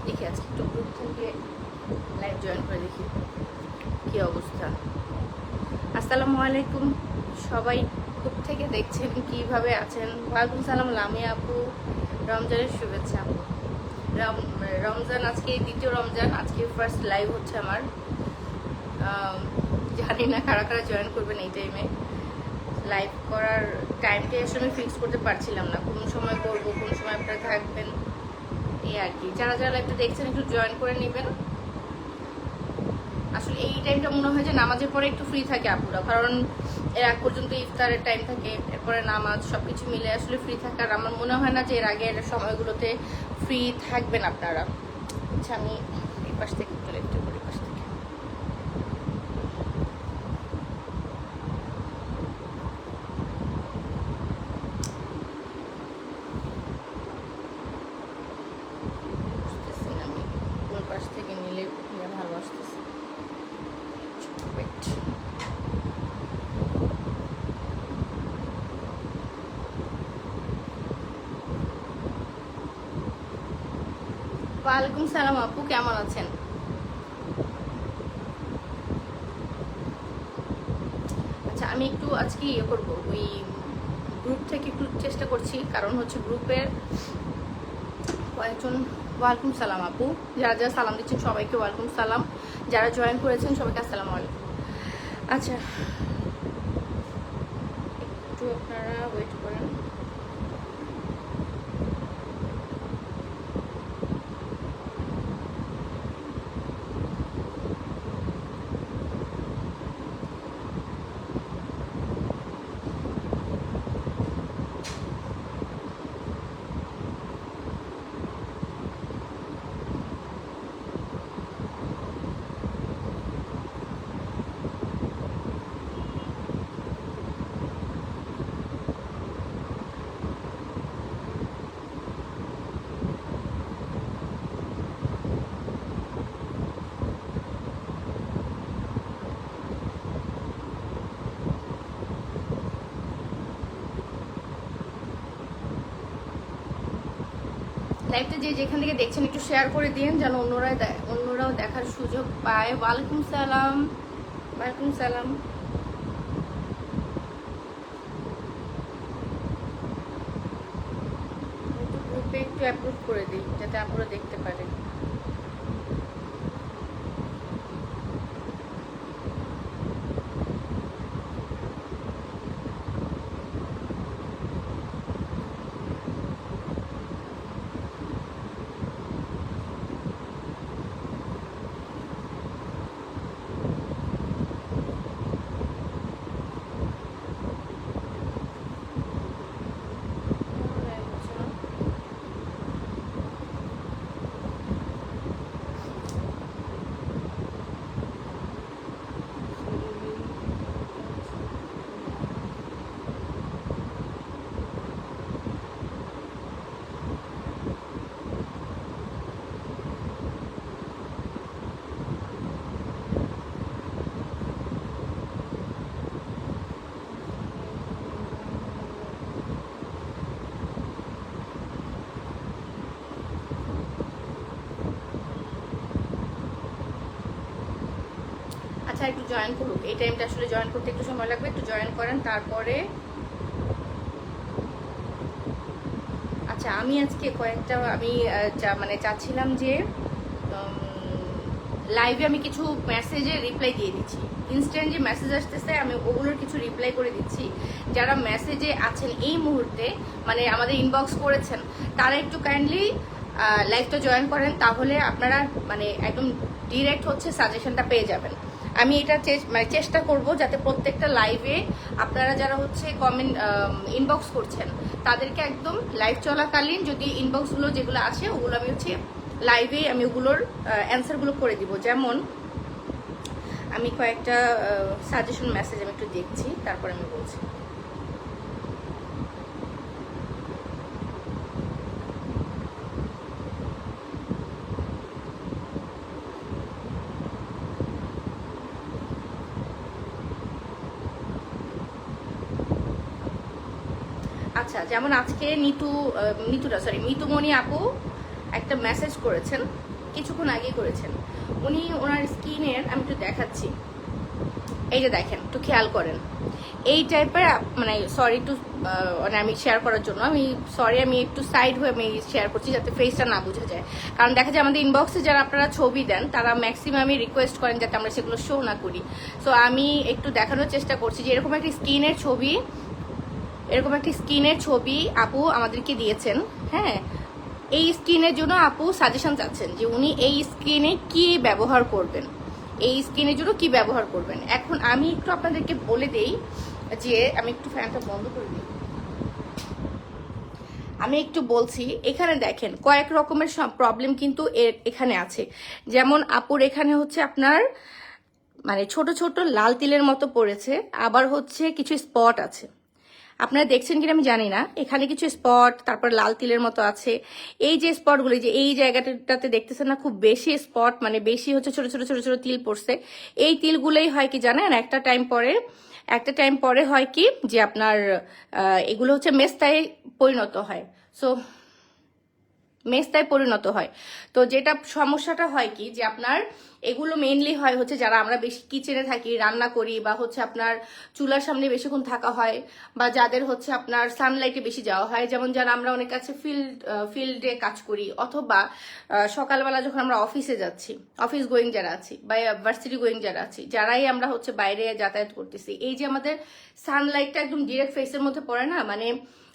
দেখি আজকে একটু গ্রুপ থেকে লাইভ জয়েন করে দেখি কি অবস্থা। আসসালামু আলাইকুম সবাই, গ্রুপ থেকে দেখছেন, কিভাবে আছেন? ওয়ালাইকুম সালাম লামিয়া আপু, রমজানের শুভেচ্ছা আপু। রমজান আজকে দ্বিতীয় রমজান, আজকে ফার্স্ট লাইভ হচ্ছে আমার। জানি না কারা কারা জয়েন করবেন এই টাইমে। লাইভ করার টাইমটাই আসলে আমি ফিক্স করতে পারছিলাম না, কোন সময় করবো, কোন সময় আপনারা থাকবেন, এই আর কি। যারা যারা লাইভটা দেখছেন একটু জয়েন করে নেবেন। আসলে এই টাইমটা মনে হয় যে নামাজের পরে একটু ফ্রি থাকে আপুরা, কারণ এর আগ পর্যন্ত ইফতারের টাইম থাকে, এরপরে নামাজ, সবকিছু মিলে আসলে ফ্রি থাকার আমার মনে হয় না যে এর আগের সময়গুলোতে ফ্রি থাকবেন আপনারা। আচ্ছা, আমি এই পাশ থেকে একটু একটু করি, পাশ থেকে। বুঝতেছি না আমি কোন পাশ থেকে নিলে ভালো আসতেছে। ওয়ালাইকুম সালাম আপু, কেমন আছেন? আচ্ছা, আমি একটু আজকে ইয়ে করবো, ওই গ্রুপ থেকে একটু চেষ্টা করছি, কারণ হচ্ছে গ্রুপের কয়েকজন। ওয়ালাইকুম সালাম আপু, যারা যারা সালাম দিচ্ছেন সবাইকে ওয়ালাইকুম সালাম, যারা জয়েন করেছেন সবাইকে আসসালামু আলাইকুম। আচ্ছা, একটু আপনারা ওয়েট করেন। লাইভটা যে যেখান থেকে দেখছেন একটু শেয়ার করে দিন, যেন অন্যরাও দেখার সুযোগ পায়। ওয়ালাইকুম সালাম, ওয়ালাইকুম সালাম। একটু গ্রুপে একটু অ্যাপ্রুভ করে দিই যাতে আপনারা দেখতে পারেন। আচ্ছা, একটু জয়েন করুক, এই টাইমটা আসলে জয়েন করতে একটু সময় লাগবে, একটু জয়েন করেন তারপরে। আচ্ছা, আমি আজকে কয়েকটা আমি মানে চাচ্ছিলাম যে লাইভে আমি কিছু মেসেজে রিপ্লাই দিয়ে দিচ্ছি। ইনস্ট্যান্ট যে মেসেজ আসতেছে আমি ওগুলোর কিছু রিপ্লাই করে দিচ্ছি। যারা মেসেজে আছেন এই মুহূর্তে, মানে আমাদের ইনবক্স করেছেন, তারা একটু কাইন্ডলি লাইভটা জয়েন করেন, তাহলে আপনারা মানে একদম ডিরেক্ট হচ্ছে সাজেশনটা পেয়ে যাবেন। আমি এটা মানে চেষ্টা করব যাতে প্রত্যেকটা লাইভে আপনারা যারা হচ্ছে কমেন্ট ইনবক্স করছেন তাদেরকে একদম লাইভ চলাকালীন যদি ইনবক্সগুলো যেগুলো আছে ওগুলো আমি হচ্ছে লাইভে আমি ওগুলোর অ্যান্সারগুলো করে দিব। যেমন আমি কয়েকটা সাজেশন মেসেজ আমি একটু দেখছি, তারপর আমি বলছি। আচ্ছা, যেমন আজকে মিতুমণি আপু একটা মেসেজ করেছেন, কিছুক্ষণ আগে করেছেন। উনি ওনার স্কিনের, আমি একটু দেখাচ্ছি, এই যে দেখেন, একটু খেয়াল করেন, এই টাইপের, মানে সরি একটু মানে আমি শেয়ার করার জন্য আমি একটু সাইড হয়ে আমি শেয়ার করছি যাতে ফেসটা না বোঝা যায়। কারণ দেখা যায় আমাদের ইনবক্সে যারা আপনারা ছবি দেন তারা ম্যাক্সিমামই রিকোয়েস্ট করেন যাতে আমরা সেগুলো শো না করি। সো আমি একটু দেখানোর চেষ্টা করছি যে এরকম একটা স্কিনের ছবি আপু আমাদেরকে দিয়েছেন। হ্যাঁ, এই স্কিনের জন্য আপু সাজেশন চাচ্ছেন যে উনি এই স্কিনে কি ব্যবহার করবেন, এই স্কিনের জন্য কি ব্যবহার করবেন। এখন আমি একটু আপনাদেরকে বলে দেই যে, আমি একটু ফ্যানটা বন্ধ করে দিই, আমি একটু বলছি। এখানে দেখেন কয়েক রকমের প্রবলেম কিন্তু এখানে আছে। যেমন আপুর এখানে হচ্ছে আপনার মানে ছোট ছোট লাল তিলের মতো পড়েছে, আবার হচ্ছে কিছু স্পট আছে। আপনারা দেখছেন কিনা আমি জানি না, এখানে কিছু স্পট, তারপর লাল তিলের মতো আছে। এই যে স্পটগুলি, যে এই জায়গাটাতে দেখতেছেন না, খুব বেশি স্পট, মানে বেশি হচ্ছে ছোট ছোট ছোট ছোট তিল পড়ছে। এই তিলগুলোই হয় কি জানেন, একটা টাইম পরে হয় কি যে আপনার এগুলো হচ্ছে মেস্তায় পরিণত হয়। সো মেস্তায় পরিণত হয়। তো যেটা সমস্যাটা হয় কি যে আপনার এগুলো মেইনলি হয় হচ্ছে যারা আমরা বেশি কিচেনে থাকি, রান্না করি, বা হচ্ছে আপনার চুলার সামনে বেশিক্ষণ থাকা হয়, বা যাদের হচ্ছে আপনার সানলাইটে বেশি যাওয়া হয়, যেমন যারা আমরা অনেক কাছে ফিল্ডে কাজ করি, অথবা সকালবেলা যখন আমরা অফিসে যাচ্ছি, অফিস গোয়িং যারা আছি বা ভার্সিটি গোয়িং যারা আছি, যারাই আমরা হচ্ছে বাইরে যাতায়াত করতেছি, এই যে আমাদের সানলাইটটা একদম ডিরেক্ট ফেসের মধ্যে পড়ে না, মানে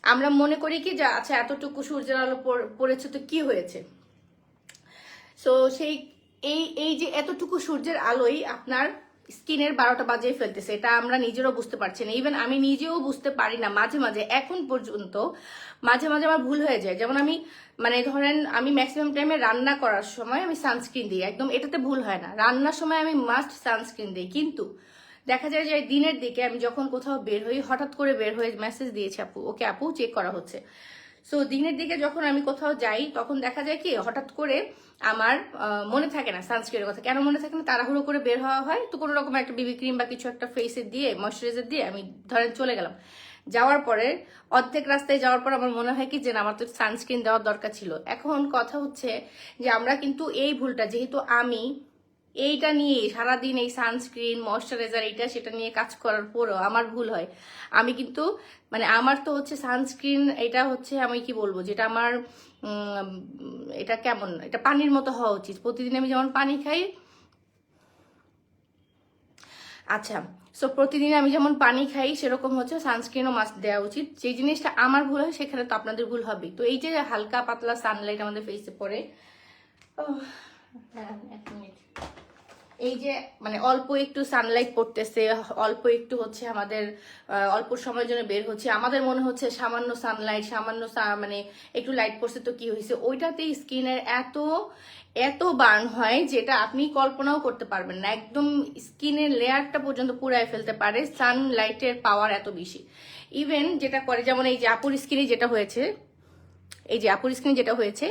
আমরা মনে করি কি যে আচ্ছা এতটুকু সূর্যের আলো পড়েছে তো কি হয়েছে। সো সেই এই যে এতটুকু সূর্যের আলোই আপনার স্কিনের 12টা বাজিয়ে ফেলতেছে, এটা আমরা নিজেরও বুঝতে পারছি না। ইভেন আমি নিজেও বুঝতে পারি না মাঝে মাঝে, এখন পর্যন্ত মাঝে মাঝে আমার ভুল হয়ে যায়। যেমন আমি মানে ধরেন আমি ম্যাক্সিমাম টাইমে রান্না করার সময় আমি সানস্ক্রিন দিই, একদম এটাতে ভুল হয় না, রান্নার সময় আমি মাস্ট সানস্ক্রিন দিই। কিন্তু দেখা যায় যে দিনের দিকে আমি যখন কোথাও বের হই, হঠাৎ করে বের হয়ে মেসেজ দিয়েছে আপু, ওকে আপু চেক করা হচ্ছে। সো দিনের দিকে যখন আমি কোথাও যাই তখন দেখা যায় কি হঠাৎ করে আমার মনে থাকে না সানস্ক্রিনের কথা। কেন মনে থাকে না, তাড়াহুড়ো করে বের হওয়া হয়, তো কোনো রকম একটা বিবি ক্রিম বা কিছু একটা ফেসে দিয়ে ময়শ্চারাইজার দিয়ে আমি ধরেন চলে গেলাম। যাওয়ার পরে অর্ধেক রাস্তায় যাওয়ার পর আমার মনে হয় কি যে না, আমার তো সানস্ক্রিন দেওয়ার দরকার ছিল। এখন কথা হচ্ছে যে আমরা কিন্তু এই ভুলটা, যেহেতু আমি এইটা নিয়ে সারাদিন এই সানস্ক্রিন ময়শ্চারাইজার এইটা সেটা নিয়ে কাজ করার পরেও আমার ভুল হয়। আমি কিন্তু মানে আমার তো হচ্ছে সানস্ক্রিন, এটা হচ্ছে আমি কি বলবো, যেটা আমার এটা কেমন, এটা পানির মতো হওয়া উচিত। প্রতিদিন আমি যেমন পানি খাই, আচ্ছা, সো প্রতিদিন আমি যেমন পানি খাই সেরকম হচ্ছে সানস্ক্রিনও মাস্ট দেওয়া উচিত। যে জিনিসটা আমার ভুল হয় সেখানে তো আপনাদের ভুল হবেই। তো এই যে হালকা পাতলা সানলাইট আমাদের ফেসে পড়ে, হ্যাঁ এক মিনিট, এই যে মানে অল্প একটু সানলাইট পড়তেছে, অল্প একটু হচ্ছে আমাদের অল্প সময়ের জন্য বের হচ্ছে, আমাদের মনে হচ্ছে সামান্য সানলাইট, সামান্য মানে একটু লাইট পড়ছে তো কি হয়েছে, ওইটাতে স্কিনের এত এত বার্ন হয় যেটা আপনি কল্পনাও করতে পারবেন না। একদম স্কিনের লেয়ারটা পর্যন্ত পুড়ায় ফেলতে পারে সানলাইটের পাওয়ার এত বেশি। ইভেন যেটা করে, যেমন এই যে আপুর স্কিনে যেটা হয়েছে,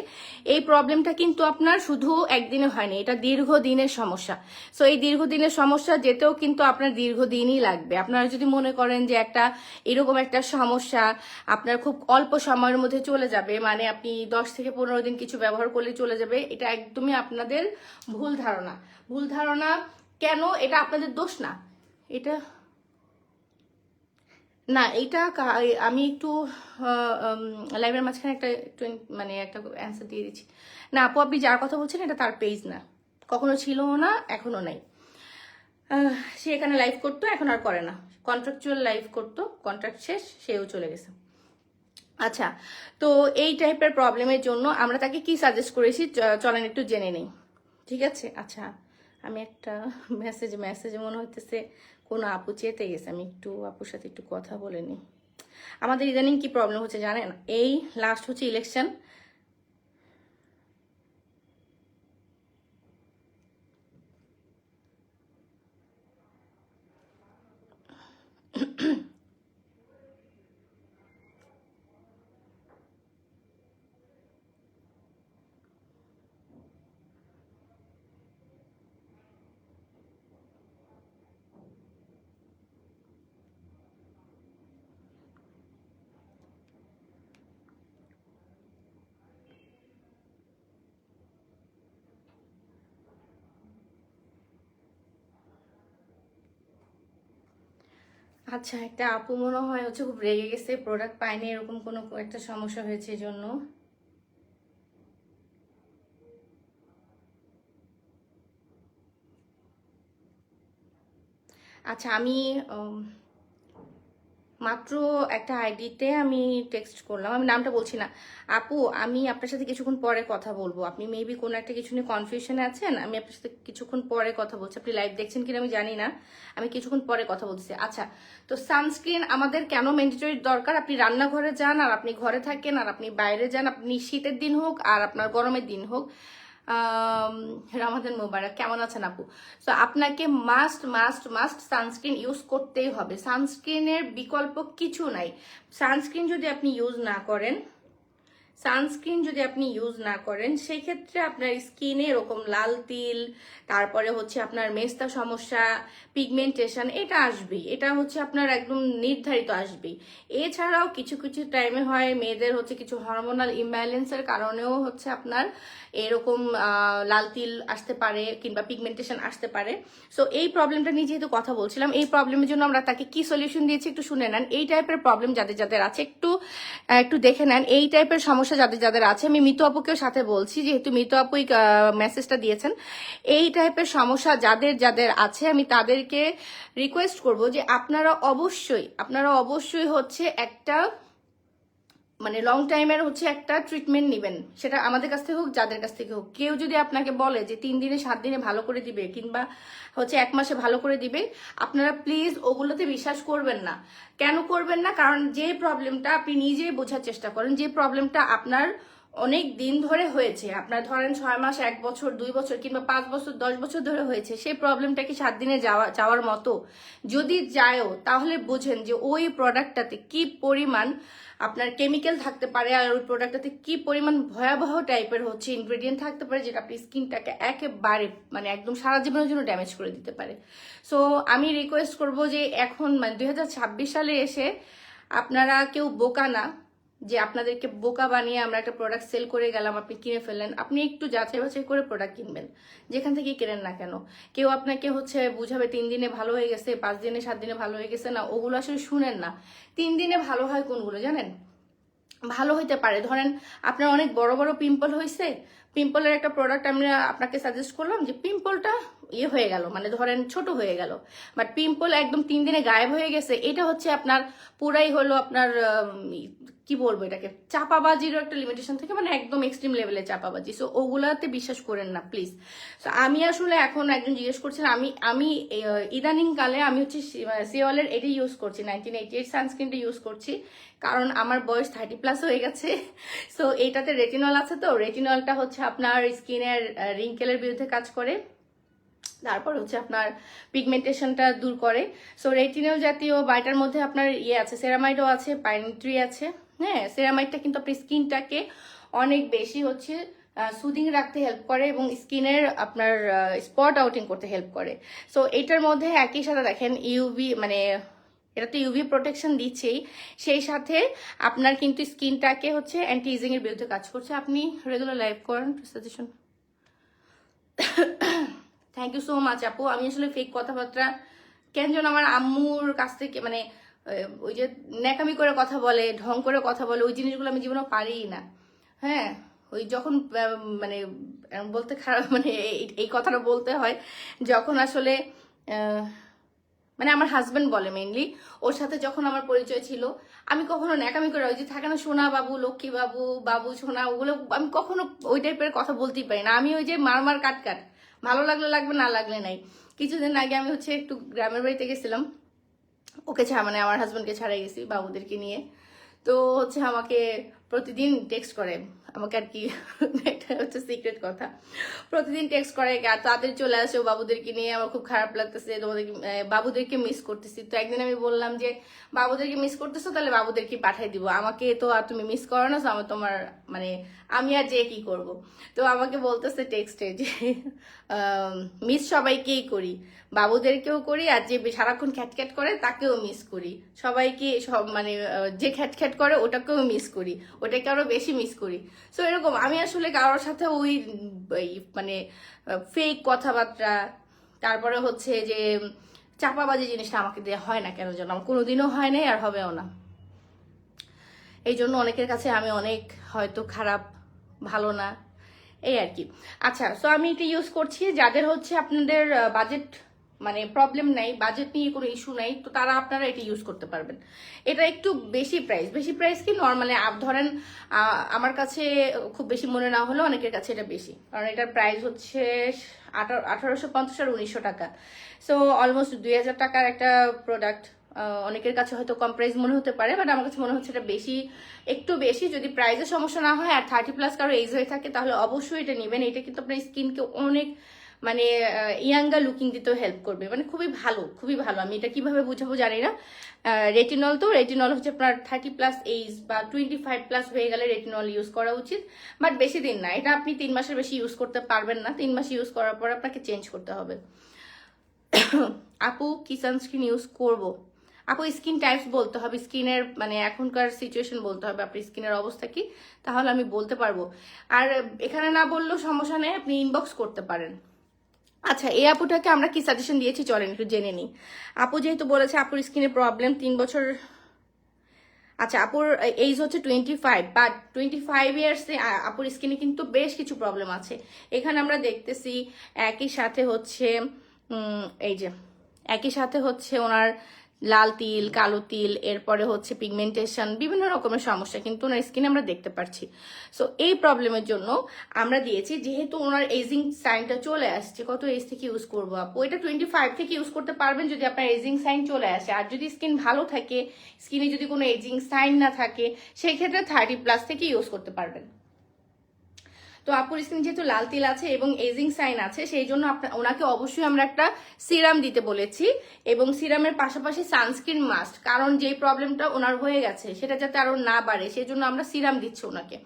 এই প্রবলেমটা কিন্তু আপনার শুধু একদিনে হয়নি, এটা দীর্ঘদিনের সমস্যা। সো এই দীর্ঘদিনের সমস্যা যেতেও কিন্তু আপনার দীর্ঘদিনই লাগবে। আপনারা যদি মনে করেন যে এরকম একটা সমস্যা আপনার খুব অল্প সময়ের মধ্যে চলে যাবে, মানে আপনি 10 থেকে 15 দিন কিছু ব্যবহার করলে চলে যাবে, এটা একদমই আপনাদের ভুল ধারণা। কেন? এটা আপনাদের দোষ না, এটা না, এইটা আমি একটু লাইভের মাঝখানে একটু মানে একটা অ্যান্সার দিয়ে দিচ্ছি। না আপু, আপনি যার কথা বলছেন এটা তার পেজ না, কখনো ছিল না, এখনো নাই। সে এখানে লাইভ করতো, এখন আর করে না, কন্ট্রাকচুয়াল লাইভ করতো, কন্ট্রাক্ট শেষ, সেও চলে গেছে। আচ্ছা, তো এই টাইপের প্রবলেমের জন্য আমরা তাকে কি সাজেস্ট করেছি চলেন একটু জেনে নেই, ঠিক আছে? আচ্ছা, আমি একটা মেসেজে মনে হইতেছে কোনো আপু চেতে গেছে, আমি একটু আপুর সাথে একটু কথা বলে নিই। আমাদের ইদানিং কি প্রবলেম হচ্ছে জানেন, এই লাস্ট হচ্ছে ইলেকশন, আচ্ছা, একটা আপু মনে হয় হচ্ছে খুব রেগে গেছে, প্রোডাক্ট পায়নি, এরকম কোনো একটা সমস্যা হয়েছে এই জন্য। আচ্ছা, আমি মাত্র একটা আইডিতে আমি টেক্সট করলাম, আমি নামটা বলছি না। আপু, আমি আপনার সাথে কিছুক্ষণ পরে কথা বলবো। আপনি মেবি কোনো একটা কিছু নিয়ে কনফিউশনে আছেন, আমি আপনার সাথে কিছুক্ষণ পরে কথা বলছি। আপনি লাইভ দেখছেন কিনা আমি জানি না, আমি কিছুক্ষণ পরে কথা বলছি। আচ্ছা, তো সানস্ক্রিন আমাদের কেন ম্যান্ডেটরি দরকার? আপনি রান্নাঘরে যান আর আপনি ঘরে থাকেন আর আপনি বাইরে যান, আপনি শীতের দিন হোক আর আপনার গরমের দিন হোক, রামাদান মোবারক, কেমন আছেন আপু? সো আপনাকে must must must sunscreen use করতেই হবে। সানস্ক্রিনের বিকল্প কিছু নাই। সানস্ক্রিন যদি আপনি ইউজ না করেন, সেই ক্ষেত্রে আপনার স্কিনে এরকম লাল তিল, তারপরে হচ্ছে আপনার মেস্তা সমস্যা, পিগমেন্টেশন, এটা আসবেই। এটা হচ্ছে আপনার একদম নির্ধারিত আসবেই। এছাড়াও কিছু কিছু টাইমে হয় মেয়েদের হচ্ছে কিছু হরমোনাল ইমব্যালেন্সের কারণেও হচ্ছে আপনার এরকম লাল তিল আসতে পারে কিংবা পিগমেন্টেশন আসতে পারে। সো এই প্রবলেমটা নিয়ে যেহেতু কথা বলছিলাম, এই প্রবলেমের জন্য আমরা তাকে কি সলিউশন দিয়েছি একটু শুনে নেন। এই টাইপের প্রবলেম যাদের যাদের আছে একটু দেখে নেন। এই টাইপের সমস্যা যাদের যাদের আছে, আমি মিতু আপুকেও সাথে বলছি, যেহেতু মিতু আপুই মেসেজটা দিয়েছেন। এই টাইপের সমস্যা যাদের যাদের আছে, আমি তাদেরকে রিকোয়েস্ট করব যে আপনারা অবশ্যই হচ্ছে একটা মানে লং টাইমের হচ্ছে একটা ট্রিটমেন্ট নেবেন। সেটা আমাদের কাছ থেকে হোক, যাদের কাছ থেকে হোক। কেউ যদি আপনাকে বলে যে 3 দিনে 7 দিনে ভালো করে দিবে কিংবা হচ্ছে 1 মাসে ভালো করে দিবে, আপনারা প্লিজ ওগুলোতে বিশ্বাস করবেন না। কেন করবেন না? কারণ যে প্রবলেমটা আপনি নিজেই বোঝার চেষ্টা করেন, যে প্রবলেমটা আপনার অনেক দিন ধরে হয়েছে, আপনার ধরেন 6 মাস, 1 বছর, 2 বছর কিংবা 5 বছর, 10 বছর ধরে হয়েছে, সেই প্রবলেমটা কি 7 দিনে যাওয়ার মতো? যদি যায়ও তাহলে বুঝেন যে ওই প্রোডাক্টটাতে কি পরিমাণ আপনার কেমিক্যাল থাকতে পারে আর ওই প্রোডাক্টটাতে কি পরিমাণ ভয়াবহ টাইপের হচ্ছে ইনগ্রেডিয়েন্ট থাকতে পারে, যেটা আপনি স্কিনটাকে একেবারে মানে একদম সারা জীবনের জন্য ড্যামেজ করে দিতে পারে। সো আমি রিকোয়েস্ট করব যে এখন মানে 2026 সালে এসে আপনারা কেউ বোকা না, যে আপনাদেরকে বোকা বানিয়ে আমরা একটা প্রোডাক্ট সেল করে গেলাম, আপনি কিনে ফেললেন। আপনি একটু যাচাই বাছাই করে প্রোডাক্ট কিনবেন, যেখান থেকে কেনেন না কেন। কেউ আপনাকে হচ্ছে বুঝাবে 3 দিনে ভালো হয়ে গেছে, 5 দিনে 7 দিনে ভালো হয়ে গেছে, না, ওগুলো আসলে শুনেন না। 3 দিনে ভালো হয় কোনগুলো জানেন? ভালো হইতে পারে ধরেন আপনার অনেক বড় বড় পিম্পল হয়েছে, পিম্পলের একটা প্রোডাক্ট আমরা আপনাকে সাজেস্ট করলাম, যে পিম্পলটা হয়ে গেল, মানে ধরেন ছোট হয়ে গেল, বাট পিম্পল একদম 3 দিনে গায়েব হয়ে গেছে। এটা হচ্ছে আপনার পুরাই হলো আপনার কি বলবো, এটাকে চাপাবাজিরও একটা লিমিটেশন থেকে, মানে একদম এক্সট্রিম লেভেলে চাপাবাজি। সো ওগুলাতে বিশ্বাস করেন না প্লিজ। সো আমি আসলে এখন একজন জিজ্ঞেস করছেন, আমি ইদানিং কালে আমি হচ্ছে সিওলের এটি ইউজ করছি, 1988 সানস্ক্রিনটা ইউজ করছি, কারণ আমার বয়স 30+ হয়ে গেছে। সো এইটাতে রেটিনল আছে, তো রেটিনলটা হচ্ছে আপনার স্কিনের রিঙ্কেলের বিরুদ্ধে কাজ করে, তারপর হচ্ছে আপনার পিগমেন্টেশনটা দূর করে। সো রেটিনল জাতীয় বাইটার মধ্যে আপনার আছে, সেরামাইডও আছে, পাইনট্রি আছে। হ্যাঁ, সেরামাইডটা কিন্তু আপনার স্কিনটাকে অনেক বেশি হচ্ছে সুদিং রাখতে হেল্প করে এবং স্কিনের আপনার স্পট আউটিং করতে হেল্প করে। সো এটার মধ্যে একই সাথে দেখেন ইউভি, মানে এটা তো ইউভি প্রোটেকশন দিচ্ছেই, সেই সাথে আপনার কিন্তু স্কিনটাকে হচ্ছে অ্যান্টি ইজিং এর বিরুদ্ধে কাজ করছে। আপনি রেগুলার লাইভ করেন, suggestion. Thank you so much আপু। আমি আসলে ফেক কথাবার্তা কেন যেন আমার আম্মুর কাছ থেকে, মানে ওই যে ন্যাকামি করে কথা বলে, ঢং করে কথা বলে, ওই জিনিসগুলো আমি জীবনে পারিই না। হ্যাঁ, ওই যখন মানে বলতে খারাপ, মানে এই কথাটা বলতে হয় যখন আসলে মানে আমার হাজবেন্ড বলে মেইনলি, ওর সাথে যখন আমার পরিচয় ছিল, আমি কখনো ন্যাকামি করে, ওই যে থাকে না সোনা বাবু, লক্ষ্মী বাবু, বাবু সোনা, ওগুলো আমি কখনো ওই টাইপের কথা বলতেই পারি না। আমি ওই যে মার কাট, ভালো লাগলে লাগবে, না লাগলে নাই। কিছুদিন আগে আমি হচ্ছে একটু গ্রামের বাড়িতে গেছিলাম, ওকে মানে আমার হাজবেন্ডকে ছাড়াই গেছি বাবুদেরকে নিয়ে। তো হচ্ছে আমাকে প্রতিদিন টেক্সট করে, আমাকে আর কি একটা হচ্ছে সিক্রেট কথা, প্রতিদিন টেক্সট করে তাদের চলে আসে বাবুদেরকে নিয়ে, আমার খুব খারাপ লাগতেছে, তোমাদেরকে বাবুদেরকে মিস করতেছি। তো একদিন আমি বললাম যে বাবুদেরকে মিস করতেছো, তাহলে বাবুদেরকে পাঠাই দিব, আমাকে তো আর তুমি মিস করো না, আমি তোমার মানে আমি আর যে কি করব। তো আমাকে বলতেছে টেক্সটে যে মিস সবাইকেই করি, বাবুদেরকেও করি, আর যে সারাক্ষণ খ্যাটখ্যাট করে তাকেও মিস করি, সবাইকে সব মানে যে খ্যাটখ্যাট করে ওটাকেও মিস করি, ওটাকে আরো বেশি মিস করি। সো এরকম আমি আসলে কারোর সাথে ওই মানে ফেক কথাবার্তা, তারপরে হচ্ছে যে চাপাবাজি জিনিসটা আমাকে দিয়ে হয় না কেন যেন, আমার কোনোদিনও হয় নাই আর হবেও না। এই জন্য অনেকের কাছে আমি অনেক হয়তো খারাপ, ভালো না, এই আর কি। আচ্ছা, সো আমি এটা ইউজ করছি। যাদের হচ্ছে আপনাদের বাজেট মানে প্রবলেম নাই, বাজেট নিয়ে কোনো ইস্যু নাই, তো তারা আপনারা এটা ইউজ করতে পারবেন। এটা একটু বেশি প্রাইস কি নর্মালি ধরেন আমার কাছে খুব বেশি মনে না হলেও অনেকের কাছে এটা বেশি, কারণ এটার প্রাইস হচ্ছে 1850 আর 1900 টাকা। সো অলমোস্ট 2000 টাকার একটা প্রোডাক্ট। অনেকের কাছে হয়তো কম প্রাইস মনে হতে পারে, বাট আমার কাছে মনে হচ্ছে এটা বেশি, একটু বেশি। যদি প্রাইসের সমস্যা না হয় আর 30+ কারো এজ হয়ে থাকে তাহলে অবশ্যই এটা নেবেন। এটা কিন্তু আপনার স্কিনকে অনেক মানে ইয়াঙ্গার লুকিং দিতেও হেল্প করবে, মানে খুবই ভালো, খুবই ভালো। আমি এটা কিভাবে বুঝাবো জানি না। রেটিনল, তো রেটিনল হচ্ছে আপনার 30+ এজ বা 25+ হয়ে গেলে রেটিনল ইউজ করা উচিত, বাট বেশি দিন না। এটা আপনি 3 মাসের বেশি ইউজ করতে পারবেন না, 3 মাস ইউজ করার পর আপনাকে চেঞ্জ করতে হবে। আপু কি সানস্ক্রিন ইউজ করব? আপু স্কিন টাইপস বলতে হবে, স্কিনের মানে এখনকার সিচুয়েশন বলতে হবে, আপনার স্কিনের অবস্থা কি, তাহলে আমি বলতে পারবো। আর এখানে না বললেও সমস্যা নেই, আপনি ইনবক্স করতে পারেন। আচ্ছা, এই আপুটাকে আমরা কি সাজেশন দিয়েছি চলেন একটু জেনে নিই। আপু যেহেতু বলেছে আপুর স্কিনের প্রবলেম 3 বছর। আচ্ছা, আপুর এইজ হচ্ছে 25, বাট 25 ইয়ার্সে আপুর স্কিনে কিন্তু বেশ কিছু প্রবলেম আছে। এখানে আমরা দেখতেছি একই সাথে হচ্ছে এই যে একই সাথে হচ্ছে ওনার লাল তিল, কালো তিল, এরপরে হচ্ছে পিগমেন্টেশন, বিভিন্ন রকমের সমস্যা কিন্তু ওনার স্কিনে আমরা দেখতে পাচ্ছি। সো এই প্রবলেমের জন্য আমরা দিয়েছি, যেহেতু ওনার এজিং সাইনটা চলে আসছে, কত এজ থেকে ইউজ করবো আপু? এটা 25 থেকে ইউজ করতে পারবেন যদি আপনার এজিং সাইন চলে আসে। আর যদি স্কিন ভালো থাকে, স্কিনে যদি কোনো এজিং সাইন না থাকে, সেই ক্ষেত্রে 30+ থেকে ইউজ করতে পারবেন। তো আপুর স্কিন যেহেতু লাল তিল আছে এবং এজিং সাইন আছে, সেই জন্য ওনাকে অবশ্যই আমরা একটা সিরাম দিতে বলেছি, এবং সিরামের পাশাপাশি সানস্ক্রিন মাস্ট, কারণ যেই প্রবলেমটা ওনার হয়ে গেছে সেটা যাতে আরো না বাড়ে, সেই জন্য আমরা সিরাম দিচ্ছি ওনাকে।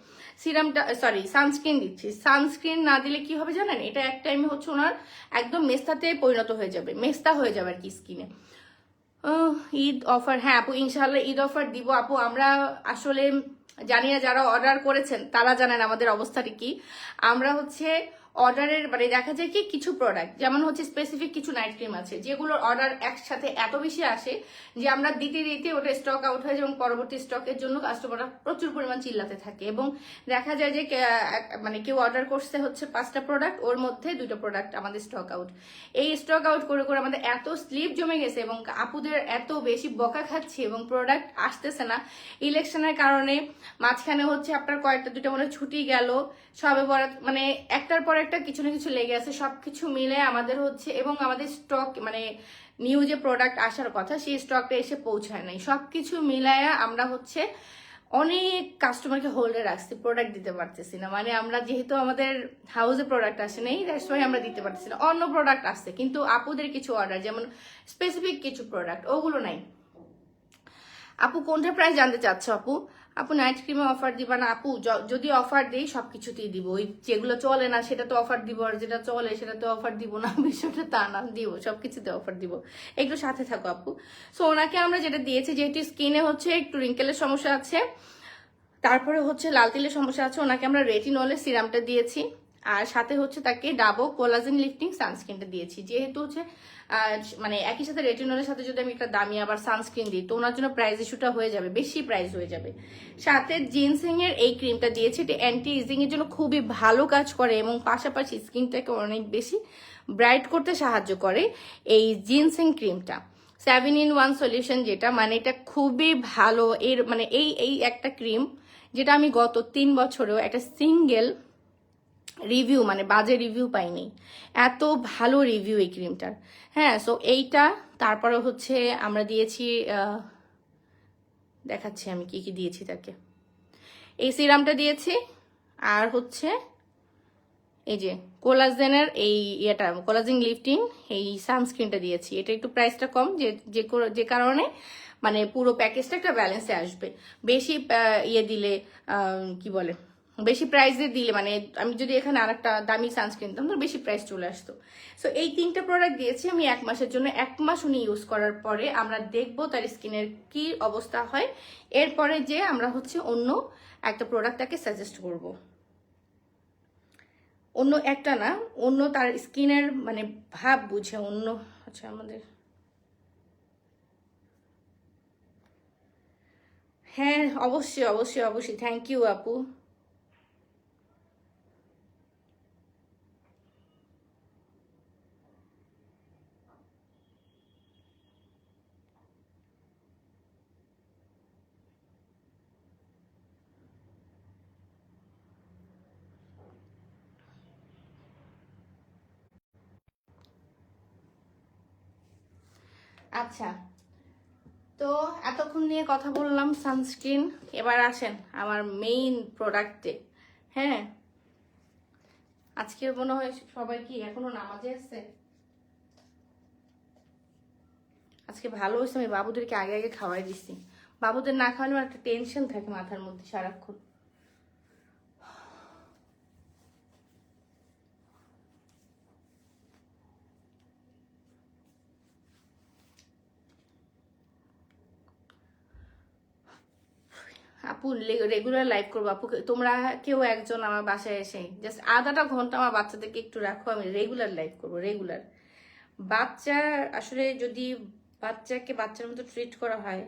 সানস্ক্রিন দিচ্ছি। সানস্ক্রিন না দিলে কি হবে জানেন, এটা এক টাইমে হচ্ছে ওনার একদম মেস্তাতে পরিণত হয়ে যাবে, মেস্তা হয়ে যাবে আর কি স্কিনে। ঈদ অফার, হ্যাঁ আপু ইনশাল্লাহ ঈদ অফার দিব আপু। আমরা আসলে জানি না, যারা অর্ডার করেছেন তারা জানেন আমাদের অবস্থাটা কি। আমরা হচ্ছে অর্ডারের মানে দেখা যায় কি কিছু প্রোডাক্ট যেমন হচ্ছে স্পেসিফিক কিছু নাইট ক্রিম আছে যেগুলোর অর্ডার একসাথে এত বেশি আসে যে আমরা দিতে দিতে ওটা স্টক আউট হয়ে যায়, এবং পরবর্তী স্টকের জন্য কাস্টমাররা প্রচুর পরিমাণ চিল্লাতে থাকে, এবং দেখা যায় যে মানে কেউ অর্ডার করছে হচ্ছে 5টা প্রোডাক্ট, ওর মধ্যে 2টা প্রোডাক্ট আমাদের স্টক আউট। এই স্টক আউট করে করে আমাদের এত স্লিপ জমে গেছে এবং আপুদের এত বেশি বকা খাচ্ছে এবং প্রোডাক্ট আসতেছে না। ইলেকশনের কারণে মাঝখানে হচ্ছে আপনার কয়েকটা 2টা মনে ছুটি গেল, সবে বরাত, মানে একটার পর একটা কিছু না কিছু লেগে আছে, সবকিছু মিলে আমাদের হচ্ছে, এবং আমাদের স্টক মানে নিউ যে প্রোডাক্ট আসার কথা সেই স্টকটা এসে পৌঁছায় নাই। সবকিছু মিলায়া আমরা হচ্ছে অনেক কাস্টমারকে হোল্ডে রাখছি, প্রোডাক্ট দিতে পারতেছি না। মানে আমরা যেহেতু আমাদের হাউসে প্রোডাক্ট আসে নেই, দ্যাটস ওয়াই আমরা দিতে পারতেছি না। অন্য প্রোডাক্ট আসছে কিন্তু আপুদের কিছু অর্ডার যেমন স্পেসিফিক কিছু প্রোডাক্ট ওগুলো নাই। আপু কোনটা প্রাইস জানতে চাচ্ছ আপু? আপু নাইট ক্রিমে অফার দিবা না আপু? যদি অফার দিই সবকিছুতেই দিব, ওই যেগুলো চলে না সেটা তো অফার দিব, আর যেটা চলে সেটা তো অফার দিব না, বিষয়টা তা না, দিব সবকিছুতে অফার দিব, একটু সাথে থাকো আপু। সো ওনাকে আমরা যেটা দিয়েছি, যেহেতু স্কিনে হচ্ছে একটু রিঙ্কেলের সমস্যা আছে, তারপরে হচ্ছে লাল তিলের সমস্যা আছে, ওনাকে আমরা রেটিনলের সিরামটা দিয়েছি, আর সাথে হচ্ছে তাকে ডাবো কোলাজেন লিফটিং সানস্ক্রিনটা দিয়েছি। যেহেতু হচ্ছে মানে একই সাথে রেটিনলের সাথে যদি আমি একটা দামি আবার সানস্ক্রিন দিই তো ওনার জন্য প্রাইস ইস্যুটা হয়ে যাবে, বেশি প্রাইস হয়ে যাবে। সাথে জিনসিং এর এই ক্রিমটা দিয়েছি, এটা অ্যান্টি ইজিং এর জন্য খুবই ভালো কাজ করে এবং পাশাপাশি স্কিনটাকে অনেক বেশি ব্রাইট করতে সাহায্য করে এই জিনসিং ক্রিমটা। 7-in-1 সলিউশন, যেটা মানে এটা খুবই ভালো। এর মানে এই একটা ক্রিম যেটা আমি গত 3 বছরেও একটা সিঙ্গেল রিভিউ মানে বাজে রিভিউ পাইনি, এত ভালো রিভিউ এই ক্রিমটার। হ্যাঁ, সো এইটা, তারপরে হচ্ছে আমরা দিয়েছি, দেখাচ্ছি আমি কি কি দিয়েছি তাকে। এই সিরামটা দিয়েছি, আর হচ্ছে এই যে কোলাজেনের এই ইয়েটা কোলাজেন লিফটিং এই সানস্ক্রিনটা দিয়েছি। এটা একটু প্রাইসটা কম যে কারণে মানে পুরো প্যাকেজটা একটা ব্যালেন্সে আসবে। বেশি ইয়ে দিলে কি বলে, বেশি প্রাইসে দিলে মানে আমি যদি এখানে আরেকটা দামি সানস্ক্রিন দিতাম তো বেশি প্রাইস চলে আসতো। সো এই 3টা প্রোডাক্ট দিয়েছি আমি 1 মাসের জন্য। 1 মাস উনি ইউজ করার পরে আমরা দেখবো তার স্কিনের কি অবস্থা হয়, এরপরে যে আমরা হচ্ছে অন্য একটা প্রোডাক্ট তাকে সাজেস্ট করবো। অন্য একটা না, অন্য তার স্কিনের মানে ভাব বুঝে অন্য। আচ্ছা আমাদের হ্যাঁ, অবশ্যই অবশ্যই অবশ্যই, থ্যাংক ইউ আপু। আচ্ছা, তো এতক্ষণ নিয়ে কথা বললাম সানস্ক্রিন, এবার আসেন আমার মেইন প্রোডাক্টে। হ্যাঁ, আজকে মনে হয় সবাই কি এখনো নামাজে আছে? আজকে ভালো হয়েছে আমি বাবুদেরকে আগে আগে খাওয়াই দিছি। বাবুদের না খাওয়ালে আমার একটা টেনশন থাকে মাথার মধ্যে সারাক্ষণ। আপু রেগুলার লাইভ করবো আপু, তোমরা কেউ একজন আমার বাসায় এসে জাস্ট আধাটা ঘন্টা আমার বাচ্চাদেরকে একটু রাখো, আমি রেগুলার লাইভ করবো রেগুলার। বাচ্চা আসলে যদি বাচ্চাকে বাচ্চার মতো ট্রিট করা হয়,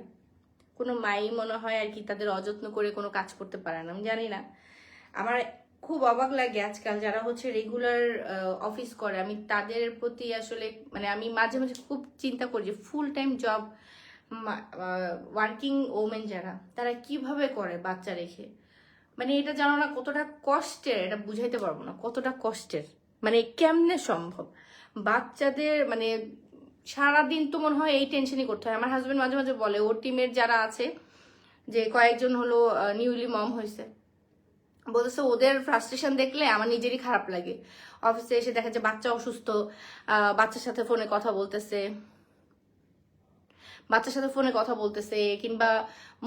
কোনো মাই মনে হয় আর কি তাদের অযত্ন করে কোনো কাজ করতে পারে না, আমি জানি না। আমার খুব অবাক লাগে আজকাল যারা হচ্ছে রেগুলার অফিস করে, আমি তাদের প্রতি আসলে মানে আমি মাঝে মাঝে খুব চিন্তা করি যে full time job working women যারা, তারা কিভাবে করে বাচ্চা রেখে। মানে এটা জানো না কতটা কষ্টের, এটা বুঝাইতে পারবো না কতটা কষ্টের। মানে কেমনে সম্ভব বাচ্চাদের মানে সারাদিন তো মনে হয় এই টেনশনই করতে হয়। আমার হাজবেন্ড মাঝে মাঝে বলে ওর টিমের যারা আছে, যে কয়েকজন হলো নিউলি মম হয়েছে, বলতেছে ওদের ফ্রাস্ট্রেশন দেখলে আমার নিজেরই খারাপ লাগে। অফিসে এসে দেখা যায় বাচ্চা অসুস্থ, বাচ্চার সাথে ফোনে কথা বলতেছে, কিংবা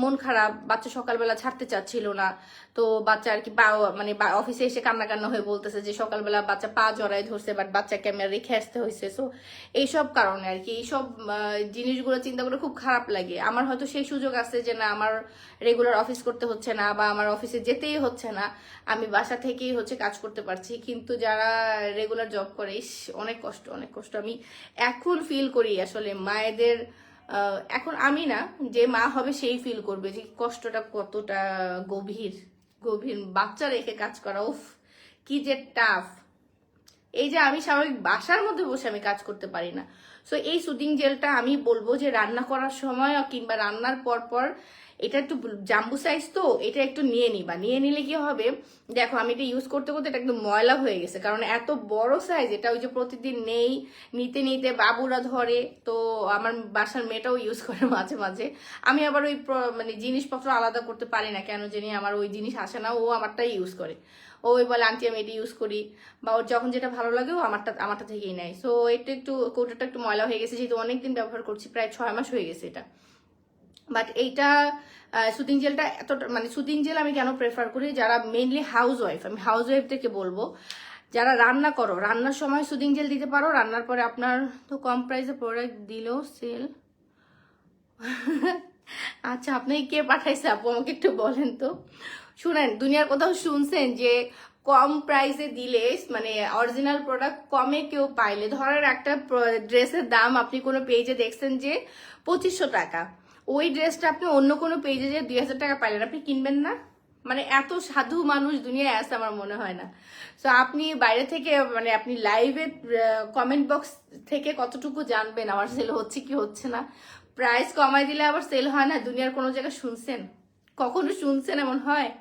মন খারাপ, বাচ্চা সকালবেলা ছাড়তে চাচ্ছিল না, তো বাচ্চা আর কি মানে অফিসে এসে কান্না কান্না হয়ে বলতেছে যে সকালবেলা বাচ্চা পা জড়ায় ধরছে, বাট বাচ্চাকে আমি রেখে আসতে হয়েছে। সো এইসব কারণে আর কি এইসব জিনিসগুলো চিন্তা করে খুব খারাপ লাগে। আমার হয়তো সেই সুযোগ আছে যে না আমার রেগুলার অফিস করতে হচ্ছে না, বা আমার অফিসে যেতেই হচ্ছে না, আমি বাসা থেকেই হচ্ছে কাজ করতে পারছি। কিন্তু যারা রেগুলার জব করে, অনেক কষ্ট অনেক কষ্ট। আমি এখন ফিল করি আসলে মায়েদের, এখন আমি না, যে মা হবে সেই ফিল করবে যে কষ্টটা কতটা গভীর গভীর। বাচ্চা রেখে কাজ করা, উফ কি যে টাফ। এই যে আমি স্বাভাবিক বাসার মধ্যে বসে আমি কাজ করতে পারি না। সো এই সুদিং জেলটা আমি বলবো যে রান্না করার সময় কিংবা রান্নার পর পর, এটা একটু জাম্বু সাইজ তো, এটা একটু নিয়ে নিবা। নিয়ে নিলে কি হবে, দেখো আমি এটা ইউজ করতে করতে এটা একদম ময়লা হয়ে গেছে, কারণ এত বড় সাইজ এটা। ওই যে প্রতিদিন নিতে নিতে বাবুরা ধরে, তো আমার বাসার মেয়েটাও ইউজ করে মাঝে মাঝে। আমি আবার ওই মানে জিনিসপত্র আলাদা করতে পারি না কেন জানি, আমার ওই জিনিস আসে না, ও আমারটাই ইউজ করে। ওই বলে আন্টি আমি এটা ইউজ করি, বা ওর যখন যেটা ভালো লাগে ও আমারটা থেকেই নেয়। সো এটা একটু কৌটাটা একটু ময়লা হয়ে গেছে, যেহেতু অনেকদিন ব্যবহার করছি, প্রায় 6 মাস হয়ে গেছে এটা। বাট এইটা সুদিং জেলটা এতটা মানে সুদিং জেল আমি কেন প্রেফার করি, যারা মেইনলি হাউস ওয়াইফ, আমি হাউস ওয়াইফদেরকে বলবো যারা রান্না করো, রান্নার সময় সুদিং জেল দিতে পারো। রান্নার পরে আপনার তো কম প্রাইসে প্রোডাক্ট দিলেও সেল। আচ্ছা, আপনি কে পাঠাইছে আপু আমাকে একটু বলেন তো। শুনেন, দুনিয়ার কোথাও শুনছেন যে কম প্রাইসে দিলে মানে অরিজিনাল প্রোডাক্ট কমে কেউ পাইলে, ধরেন একটা ড্রেসের দাম আপনি কোনো পেজে দেখছেন যে 2500 টাকা, ওই ড্রেসটা আপনি অন্য কোনো পেজে যে 2000 টাকা পাইলেন, আপনি কিনবেন না? মানে এত সাধু মানুষ দুনিয়ায় আছে আমার মনে হয় না। তো আপনি বাইরে থেকে মানে আপনি লাইভে কমেন্ট বক্স থেকে কতটুকু জানবেন আমার সেল হচ্ছে কি হচ্ছে না। প্রাইস কমাই দিলে আবার সেল হয় না, দুনিয়ার কোনো জায়গায় শুনছেন? কখনো শুনছেন এমন হয়?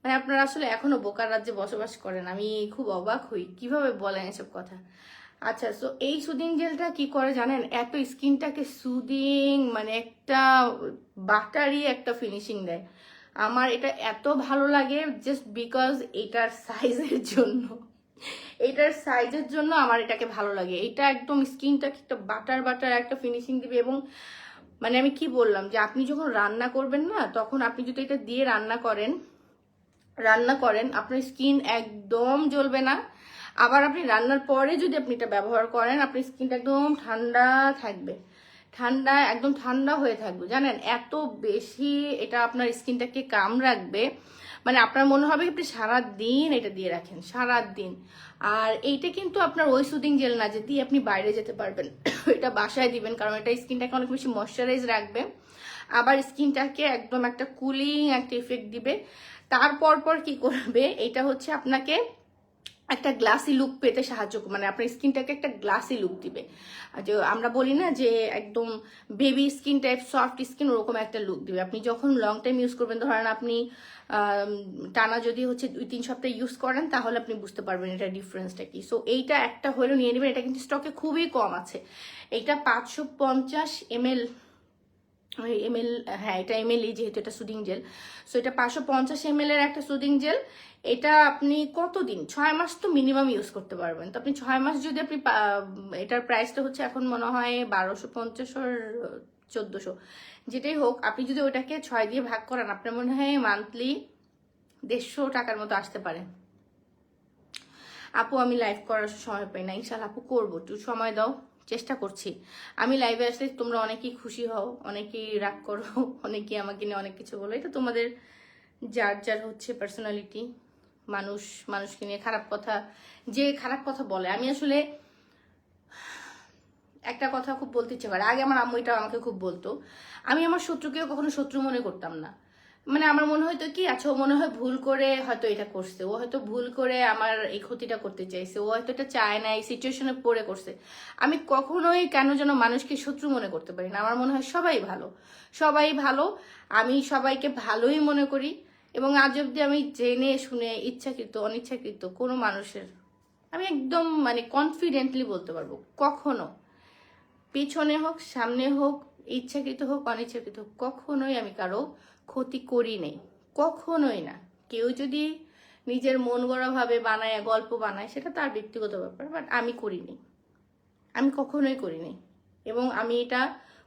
মানে আপনারা আসলে এখনো বোকার রাজ্যে বসবাস করেন, আমি খুব অবাক হই কিভাবে বলেন এসব কথা। আচ্ছা, সো এই সুদিং জেলটা কি করে জানেন, এত স্কিনটাকে সুদিং মানে একটা বাটারি একটা ফিনিশিং দেয়। আমার এটা এত ভালো লাগে জাস্ট বিকজ এটার সাইজের জন্য। এটার সাইজের জন্য আমার এটাকে ভালো লাগে। এটা একদম স্কিনটাকে একটা বাটার বাটার একটা ফিনিশিং দিবে। এবং মানে আমি কি বললাম যে আপনি যখন রান্না করবেন না, তখন আপনি যদি এটা দিয়ে রান্না করেন আপনার স্কিন একদম জ্বলবে না। আবার আপনি রান্নার পরে যদি আপনি এটা ব্যবহার করেন, আপনার স্কিনটা একদম ঠান্ডা থাকবে, একদম ঠান্ডা হয়ে থাকবে। জানেন এত বেশি এটা আপনার স্কিনটাকে কাম রাখবে, মানে আপনার মনে হবে আপনি সারাদিন এটা দিয়ে রাখেন, সারাদিন। আর এইটা কিন্তু আপনার ওই সুদিং জেল না যে দিয়ে আপনি বাইরে যেতে পারবেন। এটা বাসায় দিবেন, কারণ এটা স্কিনটাকে অনেক বেশি ময়শ্চারাইজ রাখবে। আবার স্কিনটাকে একদম একটা কুলিং একটা ইফেক্ট দিবে। তারপর পর কি করবে, এটা হচ্ছে আপনাকে একটা গ্লাসি লুক পেতে সাহায্য মানে আপনার স্কিনটাকে একটা গ্লাসি লুক দিবে। যে আমরা বলি না যে একদম baby skin type soft skin, ওরকম একটা লুক দিবে। আপনি যখন লং টাইম ইউজ করবেন, ধরেন আপনি টানা যদি হচ্ছে 2-3 সপ্তাহ ইউজ করেন, তাহলে আপনি বুঝতে পারবেন এটা ডিফারেন্সটা কি। সো এইটা একটা হলেও নিয়ে নেবেন, এটা কিন্তু স্টকে খুবই কম আছে। এটা 550 ml, হ্যাঁ এটা ml, যেহেতু এটা সুদিং জেল। সো এটা 550 ml এর একটা সুদিং জেল। এটা আপনি কতদিন, 6 মাস তো মিনিমাম ইউজ করতে পারবেন। তো আপনি 6 মাস যদি আপনি, এটার প্রাইসটা হচ্ছে এখন মনে হয় 1250 আর 1400, যেটাই হোক, আপনি যদি ওটাকে 6 দিয়ে ভাগ করেন, আপনার মনে হয় মান্থলি 150 টাকার মতো আসতে পারে। আপু আমি লাইভ করার সময় পাই না, ইনশাল্লাহ আপু করবো, একটু সময় দাও, চেষ্টা করছি। আমি লাইভে আসলে তোমরা অনেকেই খুশি হও, অনেকেই রাগ করো, অনেকেই আমাকে নিয়ে অনেক কিছু বলো। এটা তোমাদের যার যার হচ্ছে পার্সোনালিটি। মানুষকে নিয়ে খারাপ কথা, যে খারাপ কথা বলে, আমি আসলে একটা কথা খুব বলতে ইচ্ছে করে, আগে আমার আম্মু এটা আমাকে খুব বলতো, আমি আমার শত্রুকেও কখনো শত্রু মনে করতাম না। মানে আমার মনে হয়তো কি, আচ্ছা ও মনে হয় ভুল করে হয়তো এটা করছে, ও হয়তো ভুল করে আমার এই ক্ষতিটা করতে চাইছে, ও হয়তো এটা চায় না, এই সিচুয়েশনে পড়ে করছে। আমি কখনোই কেন যেন মানুষকে শত্রু মনে করতে পারি না। আমার মনে হয় সবাই ভালো, সবাই ভালো, আমি সবাইকে ভালোই মনে করি। এবং আজ অব্দি আমি জেনে শুনে ইচ্ছাকৃত অনিচ্ছাকৃত কোনো মানুষের, আমি একদম মানে কনফিডেন্টলি বলতে পারবো, কখনো পিছনে হোক সামনে হোক, ইচ্ছাকৃত হোক অনিচ্ছাকৃত হোক, কখনোই আমি কারো ক্ষতি করি নেই, কখনোই না। কেউ যদি নিজের মন গড়া ভাবে বানায়, গল্প বানায়, সেটা তার ব্যক্তিগত ব্যাপার, বাট আমি করিনি, আমি কখনোই করিনি, এবং আমি এটা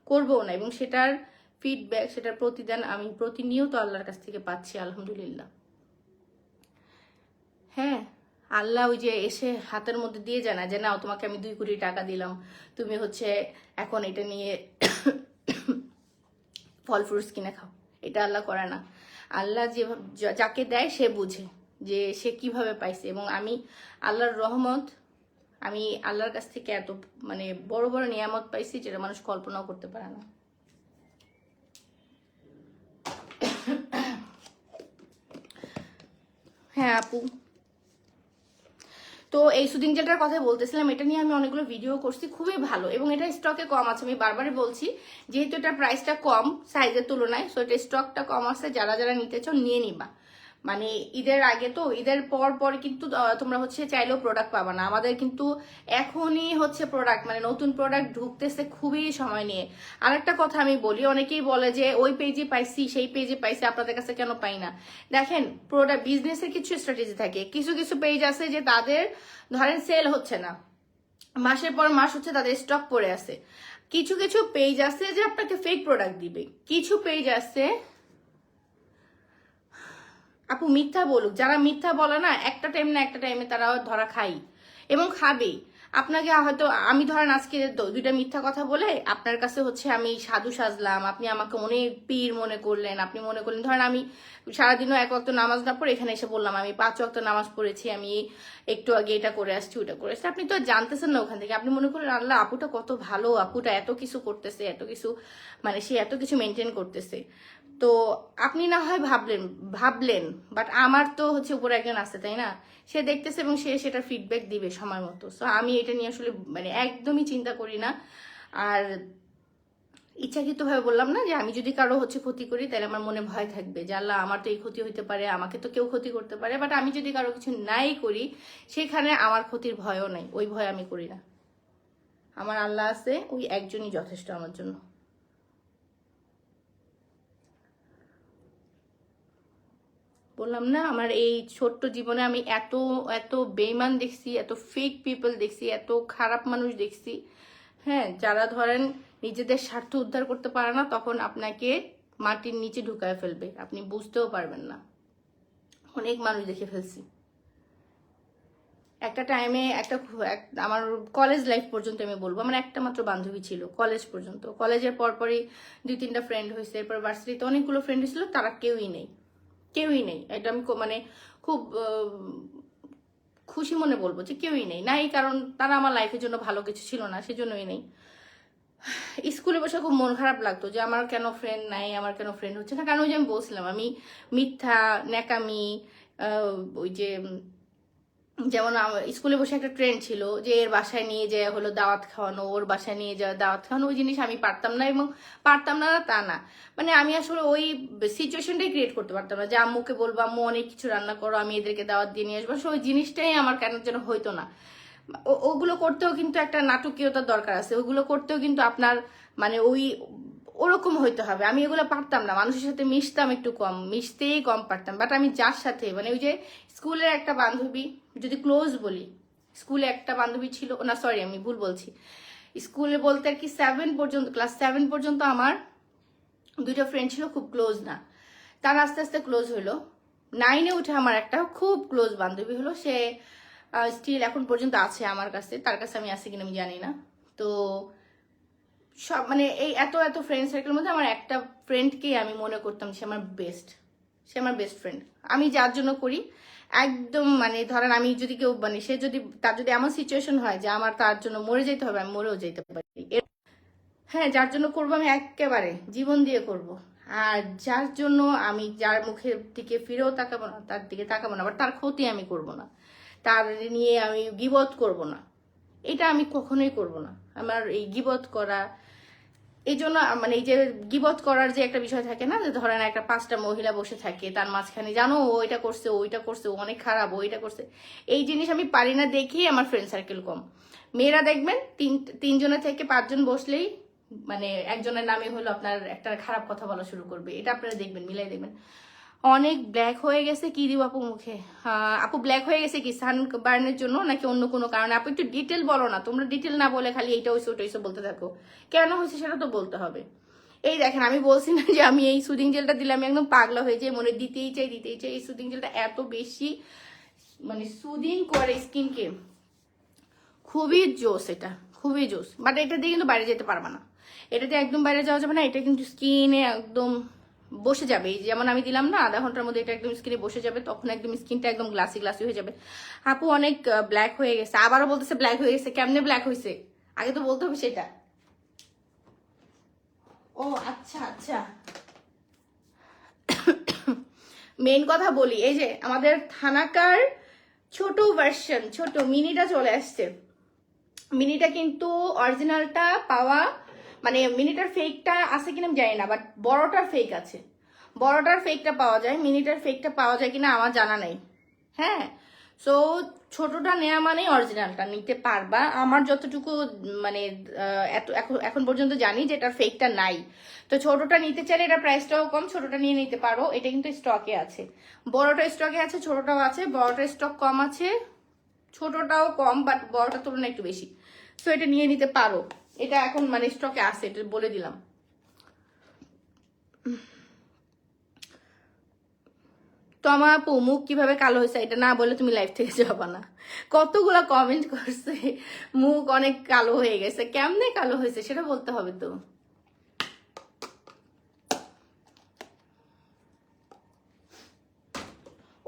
করবও না। এবং সেটার ফিডব্যাক, সেটার প্রতিদান আমি প্রতিনিয়ত আল্লাহর কাছ থেকে পাচ্ছি, আলহামদুলিল্লাহ। হ্যাঁ, আল্লাহ ওই যে এসে হাতের মধ্যে দিয়ে জানা যে নাও তোমাকে আমি 2 কোটি টাকা দিলাম, তুমি হচ্ছে এখন এটা নিয়ে ফল ফ্রুটস কিনে খাও, এটা আল্লাহ করে না। আল্লাহ যে যাকে দেয় সে বুঝে যে সে কিভাবে পাইছে। এবং আমি আল্লাহর রহমত, আমি আল্লাহর কাছ থেকে এত মানে বড় বড় নিয়ামত পাইছি যেটা মানুষ কল্পনাও করতে পারে না। হ্যাঁ আপু, তো এই সুদিং জেলটার কথা বলতেছিলাম, এটা নিয়ে আমি অনেকগুলো ভিডিও করছি, খুবই ভালো, এবং এটা স্টকে কম আছে। আমি বারবারই বলছি, যেহেতু এটা প্রাইসটা কম সাইজের তুলনায়, সো এটা স্টকটা কম আছে, যারা যারা নিতে চাও নিয়ে নিবা। মানে ঈদের আগে তো, ঈদের পর পর কিন্তু তোমরা হচ্ছে চাইলেও প্রোডাক্ট পাবা না। আমাদের কিন্তু এখনই হচ্ছে প্রোডাক্ট, মানে নতুন প্রোডাক্ট ঢুকতেছে খুবই সময় নিয়ে। আরেকটা কথা আমি বলি, অনেকেই বলে যে ওই পেজে পাইছি, সেই পেজে পাইছি, আপনাদের কাছে কেন পাই না। দেখেন, প্রোডাক্ট বিজনেসের কিছু স্ট্র্যাটেজি থাকে। কিছু কিছু পেজ আছে যে তাদের ধরেন সেল হচ্ছে না, মাসের পর মাস হচ্ছে তাদের স্টক পড়ে আছে। কিছু কিছু পেজ আছে যে আপনাকে ফেক প্রোডাক্ট দিবে। কিছু পেজ আছে, আপু মিথ্যা বলুক, যারা মিথ্যা বলে না, একটা টাইম না একটা টাইমে তারা ধরা খাই এবং খাবেই। আপনাকে হয়তো আমি ধরেন আজকে 2টা মিথ্যা কথা বলে আপনার কাছে হচ্ছে আমি সাধু সাজলাম, আপনি আমাকে অনেক পীর মনে করলেন, আপনি মনে করলেন ধরেন আমি সারাদিনও 1 ওয়াক্ত নামাজ না পড়ে এখানে এসে বললাম আমি 5 ওয়াক্ত নামাজ পড়েছি, আমি একটু আগে এটা করে আসছি ওটা করে আসছি। আপনি তো জানতেছেন না ওখান থেকে, আপনি মনে করলেন আল্লাহ আপুটা কত ভালো, আপুটা এত কিছু করতেছে, এত কিছু মানে সে এত কিছু মেনটেন করতেছে। তো আপনি না হয় ভাবলেন, বাট আমার তো হচ্ছে উপরে একজন আছে, তাই না, সে দেখতেছে এবং সে সেটা ফিডব্যাক দিবে সময় মতো। সো আমি এটা নিয়ে আসলে মানে একদমই চিন্তা করি না। আর ইচ্ছাকৃতভাবে বললাম না যে আমি যদি কারো হচ্ছে ক্ষতি করি, তাহলে আমার মনে ভয় থাকবে যে আল্লাহ আমার তো এই ক্ষতি হইতে পারে, আমাকে তো কেউ ক্ষতি করতে পারে। বাট আমি যদি কারো কিছু নাই করি, সেখানে আমার ক্ষতির ভয়ও নাই, ওই ভয় আমি করি না। আমার আল্লাহ আছে, ওই একজনই যথেষ্ট আমার জন্য। বললাম না, আমার এই ছোট্ট জীবনে আমি এত এত বেইমান দেখছি, এত ফেক পিপল দেখছি, এত খারাপ মানুষ দেখছি। হ্যাঁ, যারা ধরেন নিজেদের স্বার্থ উদ্ধার করতে পারে না, তখন আপনাকে মাটির নিচে ঢুকায় ফেলবে, আপনি বুঝতেও পারবেন না। অনেক মানুষ দেখে ফেলছি। একটা টাইমে আমার কলেজ লাইফ পর্যন্ত আমি বলবো, আমার একটা মাত্র বান্ধবী ছিল কলেজ পর্যন্ত। কলেজের পরপরই 2-3টা ফ্রেন্ড হয়েছে, এরপর ভার্সিটিতে অনেকগুলো ফ্রেন্ড হয়েছিল, তারা কেউই নেই, কেউই নেই। এটা আমি মানে খুব খুশি মনে বলবো যে কেউই নেই, নাই কারণ তারা আমার লাইফের জন্য ভালো কিছু ছিল না, সেজন্যই নেই। স্কুলে বসে খুব মন খারাপ লাগতো যে আমার কেন ফ্রেন্ড নাই, আমার কেন ফ্রেন্ড হচ্ছে না। কারণ ওই যে আমি বলছিলাম, আমি মিথ্যা, ন্যাকামি, ওই যে যেমন স্কুলে বসে একটা ট্রেন্ড ছিল যে এর বাসায় নিয়ে যায় হলো দাওয়াত খাওয়ানো, ওর বাসায় নিয়ে যাওয়া দাওয়াত খাওয়ানো, ওই জিনিস আমি পারতাম না। এবং পারতাম না তা না, মানে আমি আসলে ওই সিচুয়েশনটাই ক্রিয়েট করতে পারতাম না যে আম্মুকে বলবো আম্মু অনেক কিছু রান্না করো, আমি এদেরকে দাওয়াত দিয়ে নিয়ে আসবো। ওই জিনিসটাই আমার কেন যেন হইতো না। ওগুলো করতেও কিন্তু একটা নাটকীয়তার দরকার আছে, ওগুলো করতেও কিন্তু আপনার মানে ওরকম হইতে হবে। আমি এগুলো পারতাম না, মানুষের সাথে মিশতাম একটু কম, মিশতেই কম পারতাম। বাট আমি যার সাথে মানে ওই যে স্কুলের একটা বান্ধবী, যদি ক্লোজ বলি, স্কুলে একটা বান্ধবী ছিল না, সরি আমি ভুল বলছি, স্কুলে বলতে আর কি 7 পর্যন্ত, ক্লাস 7 পর্যন্ত আমার দুইটা ফ্রেন্ড ছিল, খুব ক্লোজ না। তার আস্তে আস্তে ক্লোজ হলো। 9-এ উঠে আমার একটা খুব ক্লোজ বান্ধবী হলো, সে স্টিল এখন পর্যন্ত আছে আমার কাছে, তার কাছে আমি আছি কিনা আমি জানি না। তো সব মানে এই এত এত ফ্রেন্ড সার্কেলের মধ্যে আমার একটা ফ্রেন্ডকে আমি মনে করতাম সে আমার বেস্ট, সে আমার বেস্ট ফ্রেন্ড। আমি যার জন্য করি একদম মানে ধরেন আমি যদি কেউ মানে সে যদি তার যদি এমন সিচুয়েশন হয় যে আমার তার জন্য মরে যেতে হবে, আমি মরেও যেতে পারি। হ্যাঁ, যার জন্য করবো আমি একেবারে জীবন দিয়ে করব। আর যার জন্য আমি যার মুখের দিকে ফিরেও তাকাবো না, তার দিকে তাকাবো না, আবার তার ক্ষতি আমি করব না, তার নিয়ে আমি গীবত করব না, এটা আমি কখনোই করব না। আমার এই গীবত করা, এই জন্য মানে এই যে গীবত করার যে একটা বিষয় থাকে না, যে ধরেন একটা 5টা মহিলা বসে থাকে, তার মাঝখানে জানো ও এটা করছে, ওইটা করছে, ও অনেক খারাপ, ওইটা করছে, এই জিনিস আমি পারি না দেখেই আমার ফ্রেন্ড সার্কেল কম। মেয়েরা দেখবেন 3জনের থেকে 5জন বসলেই মানে একজনের নামে হলো আপনার একটা খারাপ কথা বলা শুরু করবে। এটা আপনারা দেখবেন, মিলাই দেখবেন। অনেক ব্ল্যাক হয়ে গেছে, কি দিব আপু মুখে? আপু ব্ল্যাক হয়ে গেছে কি সানবার্নের জন্য নাকি অন্য কোনো কারণে? আপু একটু ডিটেল বলো না, তোমরা ডিটেল না বলে খালি এইটা হয়েছে ওটা হয়েছে বলতে থাকো। কেন হয়েছে সেটা তো বলতে হবে। এই দেখেন, আমি বলছি না যে আমি এই সুদিং জেলটা দিলে আমি একদম পাগলা হয়ে যাই, মনে দিতেই চাই দিতেই চাই। এই সুদিং জেলটা এত বেশি মানে সুদিং করে স্কিনকে, খুবই জোস, এটা খুবই জোস। বাট এটা দিয়ে কিন্তু বাইরে যেতে পারবে না, এটা দিয়ে একদম বাইরে যাওয়া যাবে না। এটা কিন্তু স্কিনে একদম বসে যাবে, যেমন আমি দিলাম না আধা ঘন্টার মধ্যে এটা একদম স্কিনে বসে যাবে, তখন একদম স্কিনটা একদম গ্লাসি গ্লাসি হয়ে যাবে। আপু অনেক ব্ল্যাক হয়ে গেছে, আবারও বলতেছে ব্ল্যাক হয়ে গেছে। কেমনে ব্ল্যাক হয়েছে আগে তো বলতে হবে সেটা। ও আচ্ছা আচ্ছা, মেন কথা বলি, এই যে আমাদের থানাকার ছোট ভার্সন, ছোট মিনিটা চলে আসছে। মিনিটা কিন্তু অরিজিনালটা পাওয়া মানে মিনিটার ফেকটা আছে কিনা আমি জানি না, বাট বড়টার ফেক আছে, বড়টার ফেকটা পাওয়া যায়, মিনিটার ফেকটা পাওয়া যায় কিনা আমার জানা নাই। হ্যাঁ, সো ছোটটা নেওয়া মানে অরিজিনালটা নিতে পারবা। আমার যতটুকু মানে এত এখন পর্যন্ত জানি যে এটার ফেকটা নাই। তো ছোটটা নিতে চাইলে এটা প্রাইসটাও কম, ছোটটা নিয়ে নিতে পারো। এটা কিন্তু স্টকে আছে, বড়টা স্টকে আছে, ছোটটাও আছে। বড়টা স্টক কম আছে, ছোটটাও কম, বাট বড়টার তুলনায় একটু বেশি। সো এটা নিয়ে নিতে পারো, এটা এখন মানে স্টকে আছে, এটা বলে দিলাম। তমা আপু মুখ কিভাবে কালো হয়েছে এটা না বলে তুমি লাইভ থেকে যাবা না। কতগুলো কমেন্ট করছে মুখ অনেক কালো হয়ে গেছে, কেমনে কালো হয়েছে সেটা বলতে হবে তো।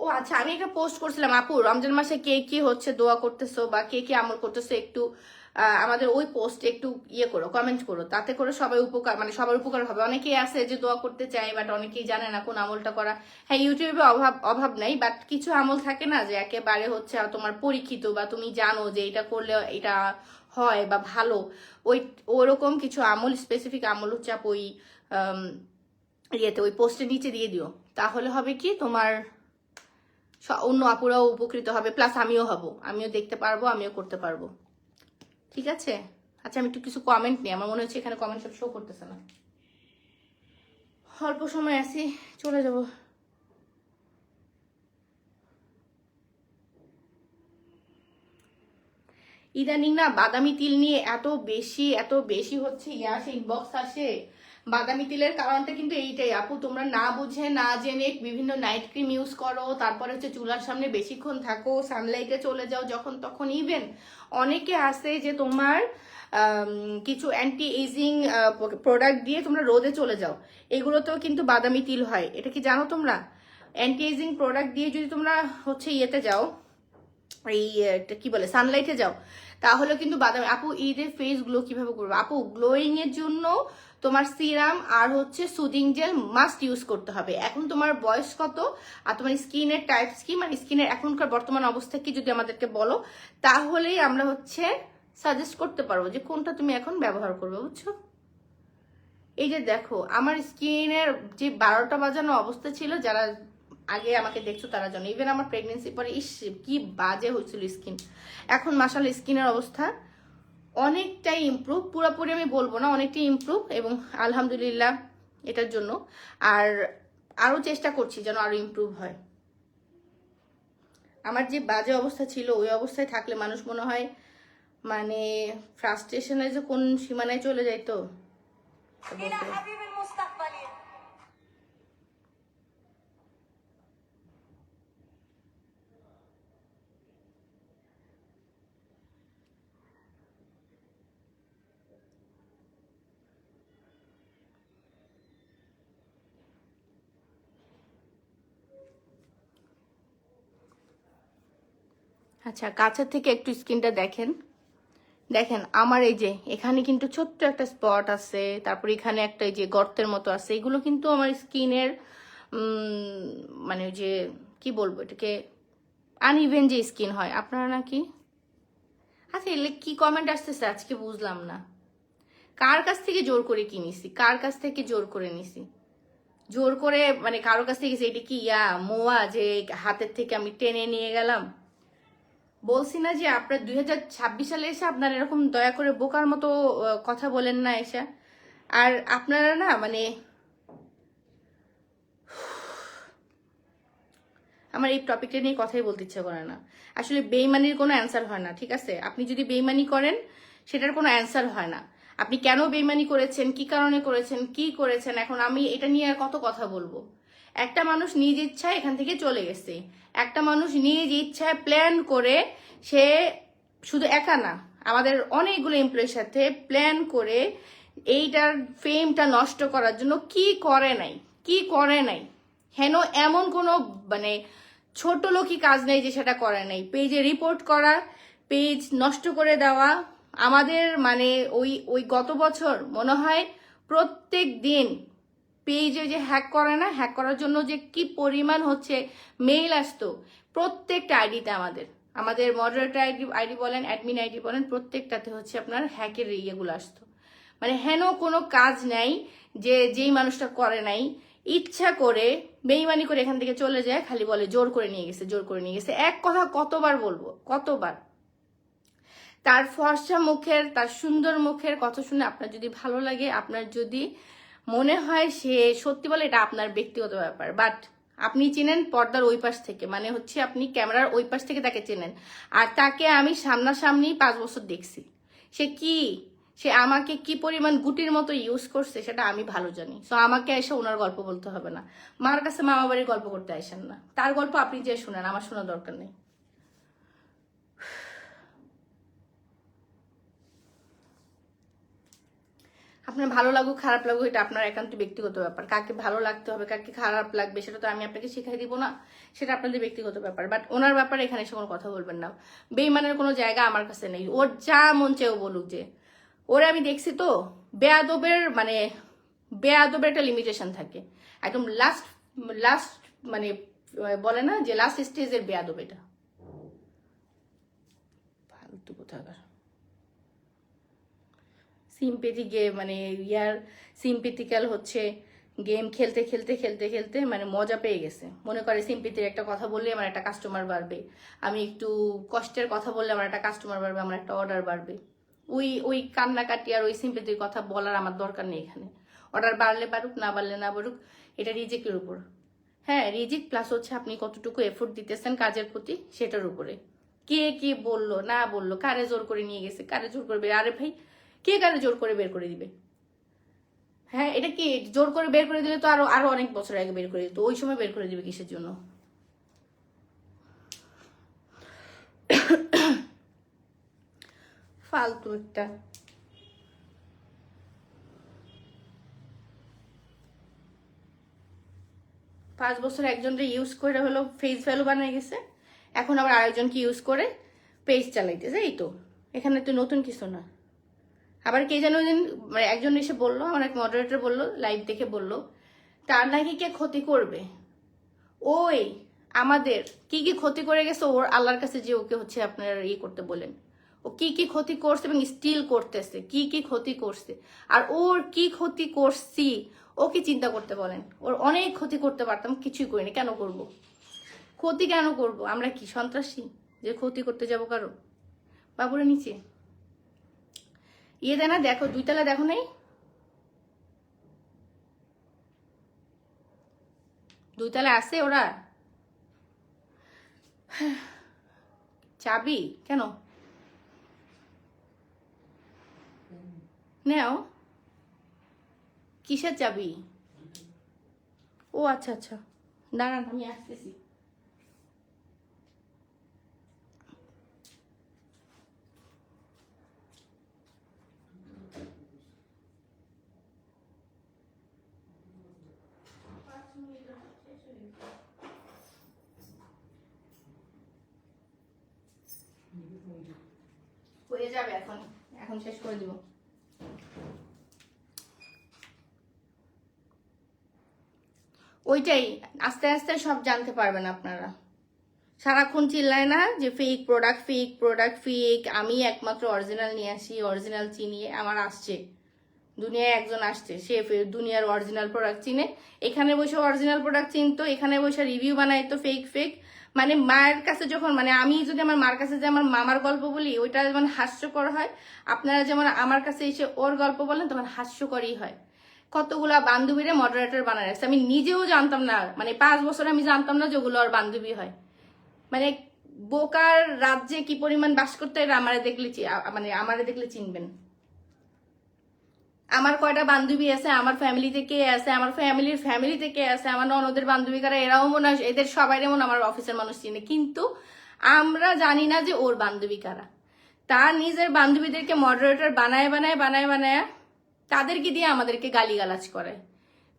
ও আচ্ছা, আমি একটা পোস্ট করছিলাম আপু রমজান মাসে কে কি হচ্ছে দোয়া করতেছো বা কে কি আমল করতেছো, একটু আমাদের ওই পোস্টে একটু ইয়ে করো, কমেন্ট করো, তাতে করে সবাই উপকার মানে সবার উপকার হবে। অনেকেই আছে যে দোয়া করতে চায়, বাট অনেকেই জানে না কোন আমলটা করা। হ্যাঁ, ইউটিউবে অভাব নাই, বাট কিছু আমল থাকে না যে একেবারে হচ্ছে তোমার পরীক্ষিত বা তুমি জানো যে এটা করলে এটা হয় বা ভালো। ওরকম কিছু আমল, স্পেসিফিক আমল হচ্ছে আপু ওই ইয়েতে ওই পোস্টের নিচে দিয়ে দিও, তাহলে হবে কি তোমার অন্য আপুরাও উপকৃত হবে, প্লাস আমিও হব, আমিও দেখতে পারবো, আমিও করতে পারবো। ঠিক আছে, আচ্ছা আমি একটু কিছু কমেন্ট নিই, আমার মনে হচ্ছে এখানে কমেন্ট সব শো করতেছে না। অল্প সময় আছি, চলে যাব। ইদানিং না বাদামি তিল নিয়ে এত বেশি হচ্ছে আসে, ইনবক্স আসে। বাদামি তিলের কারণটা কিন্তু এইটাই আপু, তোমরা না বুঝে না জেনে বিভিন্ন নাইট ক্রিম ইউজ করো, তারপরে হচ্ছে চুলার সামনে বেশিক্ষণ থাকো, সানলাইটে চলে যাও যখন তখন। ইভেন অনেকে আছে যে তোমার কিছু অ্যান্টি এজিং প্রোডাক্ট দিয়ে তোমরা রোদে চলে যাও, এগুলোতেও কিন্তু বাদামি তিল হয়। এটা কি জানো তোমরা? অ্যান্টি এজিং প্রোডাক্ট দিয়ে যদি তোমরা হচ্ছে ইয়েতে যাও, এই কি বলে সানলাইটে যাও, তাহলে কিন্তু বাদামি। আপু ঈদের ফেস গ্লো কিভাবে করবো? আপু গ্লোয়িং এর জন্য তোমার সিরাম আর হচ্ছে সুদিং জেল মাস্ট ইউজ করতে হবে। এখন তোমার বয়স কত আর তোমার স্কিনের টাইপস কি, মানে স্কিনের এখনকার বর্তমান অবস্থা কি যদি আমাদেরকে বলো, তাহলেই আমরা হচ্ছে সাজেস্ট করতে পারবো যে কোনটা তুমি এখন ব্যবহার করবে, বুঝছো? এই যে দেখো আমার স্কিনের যে 12টা বাজানো অবস্থা ছিল, যারা আগে আমাকে দেখছো তারা জানো, ইভেন আমার প্রেগনেন্সি পরে ইস কি বাজে হয়েছিল স্কিন, এখন মাশাআল্লাহ স্কিনের অবস্থা অনেকটাই ইমপ্রুভ, পুরোপুরি আমি বলবো না, অনেকটাই ইমপ্রুভ, এবং আলহামদুলিল্লাহ এটার জন্য। আর আরো চেষ্টা করছি যেন আরো ইমপ্রুভ হয়। আমার যে বাজে অবস্থা ছিল ওই অবস্থায় থাকলে মানুষ মনে হয় মানে ফ্রাস্ট্রেশনে যে কোন সীমানায় চলে যাইতো। আচ্ছা কাছের থেকে একটু স্কিনটা দেখেন, দেখেন আমার এই যে এখানে কিন্তু ছোট্ট একটা স্পট আছে, তারপর এখানে একটা এই যে গর্তের মতো আছে, এগুলো কিন্তু আমার স্কিনের মানে ওই যে কি বলবো এটাকে আনইভেন যে স্কিন হয়। আপনারা নাকি আচ্ছা এলে কি কমেন্ট আসতেছে আজকে বুঝলাম না, কার কাছ থেকে জোর করে কিনেছি, কার কাছ থেকে জোর করে নিছি, জোর করে মানে কারোর কাছ থেকে এটা কি মোয়া যে হাতের থেকে আমি টেনে নিয়ে গেলাম? বলছি না যে আপনার 2026 সালে এসে আপনারা এরকম দয়া করে বোকার মতো কথা বলেন না এসে। আর আপনারা না মানে আমার এই টপিকটা নিয়ে কথাই বলতে ইচ্ছা করে না। আসলে বেইমানির কোনো অ্যান্সার হয় না, ঠিক আছে? আপনি যদি বেইমানি করেন সেটার কোনো অ্যান্সার হয় না। আপনি কেন বেইমানি করেছেন, কি কারণে করেছেন, কি করেছেন, এখন আমি এটা নিয়ে আর কত কথা বলবো? একটা মানুষ নিজ ইচ্ছায় এখান থেকে চলে গেছে, একটা মানুষ নিজ ইচ্ছায় প্ল্যান করে, সে শুধু একা না আমাদের অনেকগুলো এমপ্লয়ের সাথে প্ল্যান করে এইটার ফেমটা নষ্ট করার জন্য কি করে নাই, কি করে নাই, হেন এমন কোনো মানে ছোট লোকই কাজ নেই যে সেটা করে নাই। পেজে রিপোর্ট করা, পেজ নষ্ট করে দেওয়া, আমাদের মানে ওই ওই গত বছর মনে হয় প্রত্যেক দিন পেজে যে হ্যাক করে না, হ্যাক করার জন্য যে কি পরিমাণ হচ্ছে মেইল আসতো প্রত্যেকটা আইডিতে, আমাদের আমাদের মডারেটর আইডি বলেন, অ্যাডমিন আইডি বলেন, প্রত্যেকটাতে হচ্ছে আপনার হ্যাকের ইয়েগুলো আসতো। মানে হেন কোনো কাজ নাই যে যেই মানুষটা করে নাই, ইচ্ছা করে বেইমানি করে এখান থেকে চলে যায়, খালি বলে জোর করে নিয়ে গেছে, জোর করে নিয়ে গেছে। এক কথা কতবার বলবো, কতবার? তার ফর্সা মুখের, তার সুন্দর মুখের কথা শুনে আপনার যদি ভালো লাগে, আপনার যদি মনে হয় সে সত্যি বলে, এটা আপনার ব্যক্তিগত ব্যাপার। বাট আপনি চিনেন পর্দার ওই পাশ থেকে, মানে হচ্ছে আপনি ক্যামেরার ওই পাশ থেকে তাকে চেনেন, আর তাকে আমি সামনাসামনি 5 বছর দেখছি। সে আমাকে কি পরিমাণ গুটির মতো ইউজ করছে সেটা আমি ভালো জানি। সো আমাকে এসে ওনার গল্প বলতে হবে না, মার কাছে মামা বাড়ির গল্প করতে আসেন না, তার গল্প আপনি যে শুনেন, আমার শোনার দরকার নেই। আপনার ভালো লাগুক খারাপ লাগুক এটা আপনার একান্ত ব্যক্তিগত ব্যাপার, কাকে ভালো লাগতে হবে কাকে খারাপ লাগবে সেটা তো আমি আপনাকে শিখাই দিব না, সেটা আপনাদের ব্যক্তিগত ব্যাপার। বাট ওনার ব্যাপারে এখানে এসে কোনো কথা বলবেন না, বেইমানের কোনো জায়গা আমার কাছে নেই। ওর যা মন চেয়েও বলুক, যে ওরে আমি দেখছি তো বেয়াদবের মানে বেয়াদবের একটা লিমিটেশন থাকে, একদম লাস্ট লাস্ট মানে বলে না যে লাস্ট স্টেজের বেয়াদব, এটা ফালতু কোথাকার। সিম্পেথি মানে সিম্পেথিক্যাল হচ্ছে গেম খেলতে খেলতে খেলতে খেলতে মানে মজা পেয়ে গেছে, মনে করে সিম্পেথির একটা কথা বললে আমার একটা কাস্টমার বাড়বে, আমি একটু কষ্টের কথা বললে আমার একটা কাস্টমার বাড়বে, আমার একটা অর্ডার বাড়বে। ওই ওই কান্নাকাটি আর ওই সিম্পেথির কথা বলার আমার দরকার নেই এখানে। অর্ডার বাড়লে বাড়ুক, না বাড়লে না বাড়ুক, এটা রিজেক্টের উপর। হ্যাঁ রিজেক্ট প্লাস হচ্ছে আপনি কতটুকু এফোর্ট দিতেছেন কাজের প্রতি সেটার উপরে। কে কি বললো না বললো, কারে জোর করে নিয়ে গেছে, কারে জোর করবে, আরে ভাই কে কারে জোর করে বের করে দিবে? হ্যাঁ এটা কি জোর করে বের করে দিলে তো আরো আরো অনেক বছর আগে বের করে দিত, ওই সময় বের করে দিবে কিসের জন্য? ফালতু একটা। 5 বছর একজনকে ইউজ করে হলো ফেস ভ্যালু বানিয়ে গেছে, এখন আবার আরেকজনকে ইউজ করে পেজ চালাইতেছে। এই তো, এখানে তো নতুন কিছু না। আবার কে যেন মানে একজন এসে বললো, আমার এক মডারেটর বললো, লাইভ দেখে বললো তার নাকি কে ক্ষতি করবে। ওই আমাদের কি কি ক্ষতি করে গেছে ওর আল্লাহর কাছে, যে ওকে হচ্ছে আপনারা ইয়ে করতে বলেন, ও কি কি ক্ষতি করছে এবং স্টিল করতেছে, কি কি ক্ষতি করছে, আর ওর কি ক্ষতি করছি ও কি চিন্তা করতে বলেন। ওর অনেক ক্ষতি করতে পারতাম, কিছুই করিনি। কেন করব ক্ষতি, কেন করব? আমরা কি সন্ত্রাসী যে ক্ষতি করতে যাব কারো? বাবুরা নিচে ইয়ে দেয় না, দেখো 2 তলা দেখো নাই? 2 তলা আছে ওরা। চাবি কেন নেও? কিসের চাবি? ও আচ্ছা আচ্ছা, দাঁড়ান আমি আসতেছি। হয়ে যাবে, এখন এখন শেষ করে দিব। ওইটাই, আস্তে আস্তে সব জানতে পারবেন আপনারা। সারাক্ষণ চিল্লায় না যে fake product, fake product, fake, আমি একমাত্র অরিজিনাল নিয়ে আসি, অরিজিনাল চিনি। আমার আসছে, দুনিয়ায় একজন আসছে, সে দুনিয়ার অরিজিনাল প্রোডাক্ট চিনে। এখানে বসে অরিজিনাল প্রোডাক্ট চিনতো, এখানে বসে রিভিউ বানাইতো ফেক ফেক। মানে মায়ের কাছে যখন, মানে আমি যদি আমার মার কাছে যে আমার মামার গল্প বলি, ওইটা যেমন হাস্যকর হয়, আপনারা যেমন আমার কাছে এসে ওর গল্প বলেন তখন হাস্যকরই হয়। কতগুলা বান্ধবীরে মডারেটর বানায় রাখছে, আমি নিজেও জানতাম না, মানে 5 বছর আমি জানতাম না যে ওগুলো ওর বান্ধবী হয়। মানে বোকার রাজ্যে কি পরিমাণ বাস করতে, এটা আমারে দেখলে মানে আমারে দেখলে চিনবেন। আমার কয়টা বান্ধবী আছে, আমার ফ্যামিলিতে কে আছে, আমার ফ্যামিলির ফ্যামিলিতে কে আছে, আমার ননদের বান্ধবী কারা, এরাও মনে হয় এদের সবাই যেমন আমার অফিসের মানুষ চিনে, কিন্তু আমরা জানি না যে ওর বান্ধবী কারা। তার নিজের বান্ধবীদেরকে মডারেটর বানায় বানায় বানায় বানায় তাদেরকে দিয়ে আমাদেরকে গালিগালাজ করে,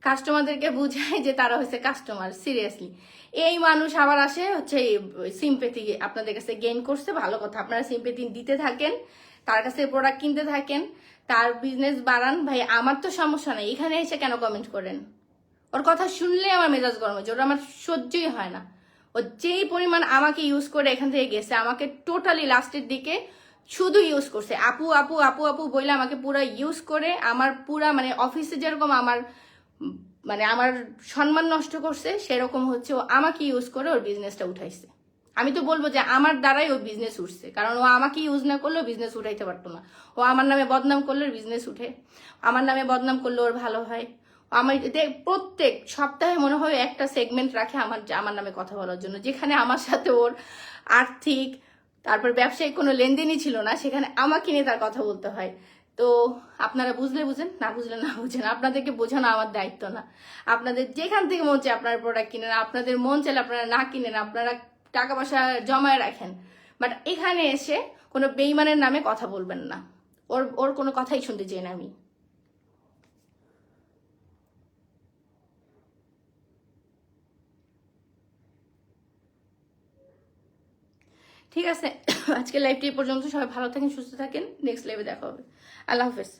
কাস্টমারদেরকে বুঝায় যে তারা হচ্ছে কাস্টমার। সিরিয়াসলি এই মানুষ আবার আসে হচ্ছে সিম্পেথি আপনাদের কাছে গেইন করছে, ভালো কথা, আপনারা সিম্পেথি দিতে থাকেন, তার কাছে প্রোডাক্ট কিনতে থাকেন, তার বিজনেস বাড়ান। ভাই আমার তো সমস্যা নেই, এখানে এসে কেন কমেন্ট করেন? ওর কথা শুনলে আমার মেজাজ গরম হয়েছে, ওটা আমার সহ্যই হয় না। ও যেই পরিমাণ আমাকে ইউজ করে এখান থেকে গেছে, আমাকে টোটালি লাস্টের দিকে শুধু ইউজ করছে, আপু আপু আপু আপু বলে আমাকে পুরো ইউজ করে, আমার পুরা মানে অফিসে যেরকম আমার মানে আমার সম্মান নষ্ট করছে, সেরকম হচ্ছে ও আমাকে ইউজ করে ওর বিজনেসটা উঠাইছে। আমি তো বলবো যে আমার দ্বারাই ও বিজনেস উঠছে, কারণ ও আমাকে ইউজ না করলেও বিজনেস উঠাইতে পারতো না। ও আমার নামে বদনাম করলে বিজনেস উঠে, আমার নামে বদনাম করলে ওর ভালো হয়। আমার প্রত্যেক সপ্তাহে মনে হয় একটা সেগমেন্ট রাখে আমার নামে কথা বলার জন্য, যেখানে আমার সাথে ওর আর্থিক তারপর ব্যবসায়িক কোনো লেনদেনই ছিল না, সেখানে আমাকে নিয়ে তার কথা বলতে হয়। তো আপনারা বুঝলে বুঝেন, না বুঝলে না বুঝেন, আপনাদেরকে বোঝানো আমার দায়িত্ব না। আপনাদের যেখান থেকে মন চায় আপনারা প্রোডাক্ট কিনেন, আপনাদের মন চাইলে আপনারা না কিনেন, আপনারা টাকা পয়সা জমায় রাখেন, বাট এখানে এসে কোনো বেইমানের নামে কথা বলবেন না। ওর ওর কোনো কথাই শুনতে চাই না আমি। ঠিক আছে, আজকে লাইভটি এই পর্যন্ত। সবাই ভালো থাকেন, সুস্থ থাকেন, নেক্সট লাইভে দেখা হবে। আল্লাহ হাফেজ।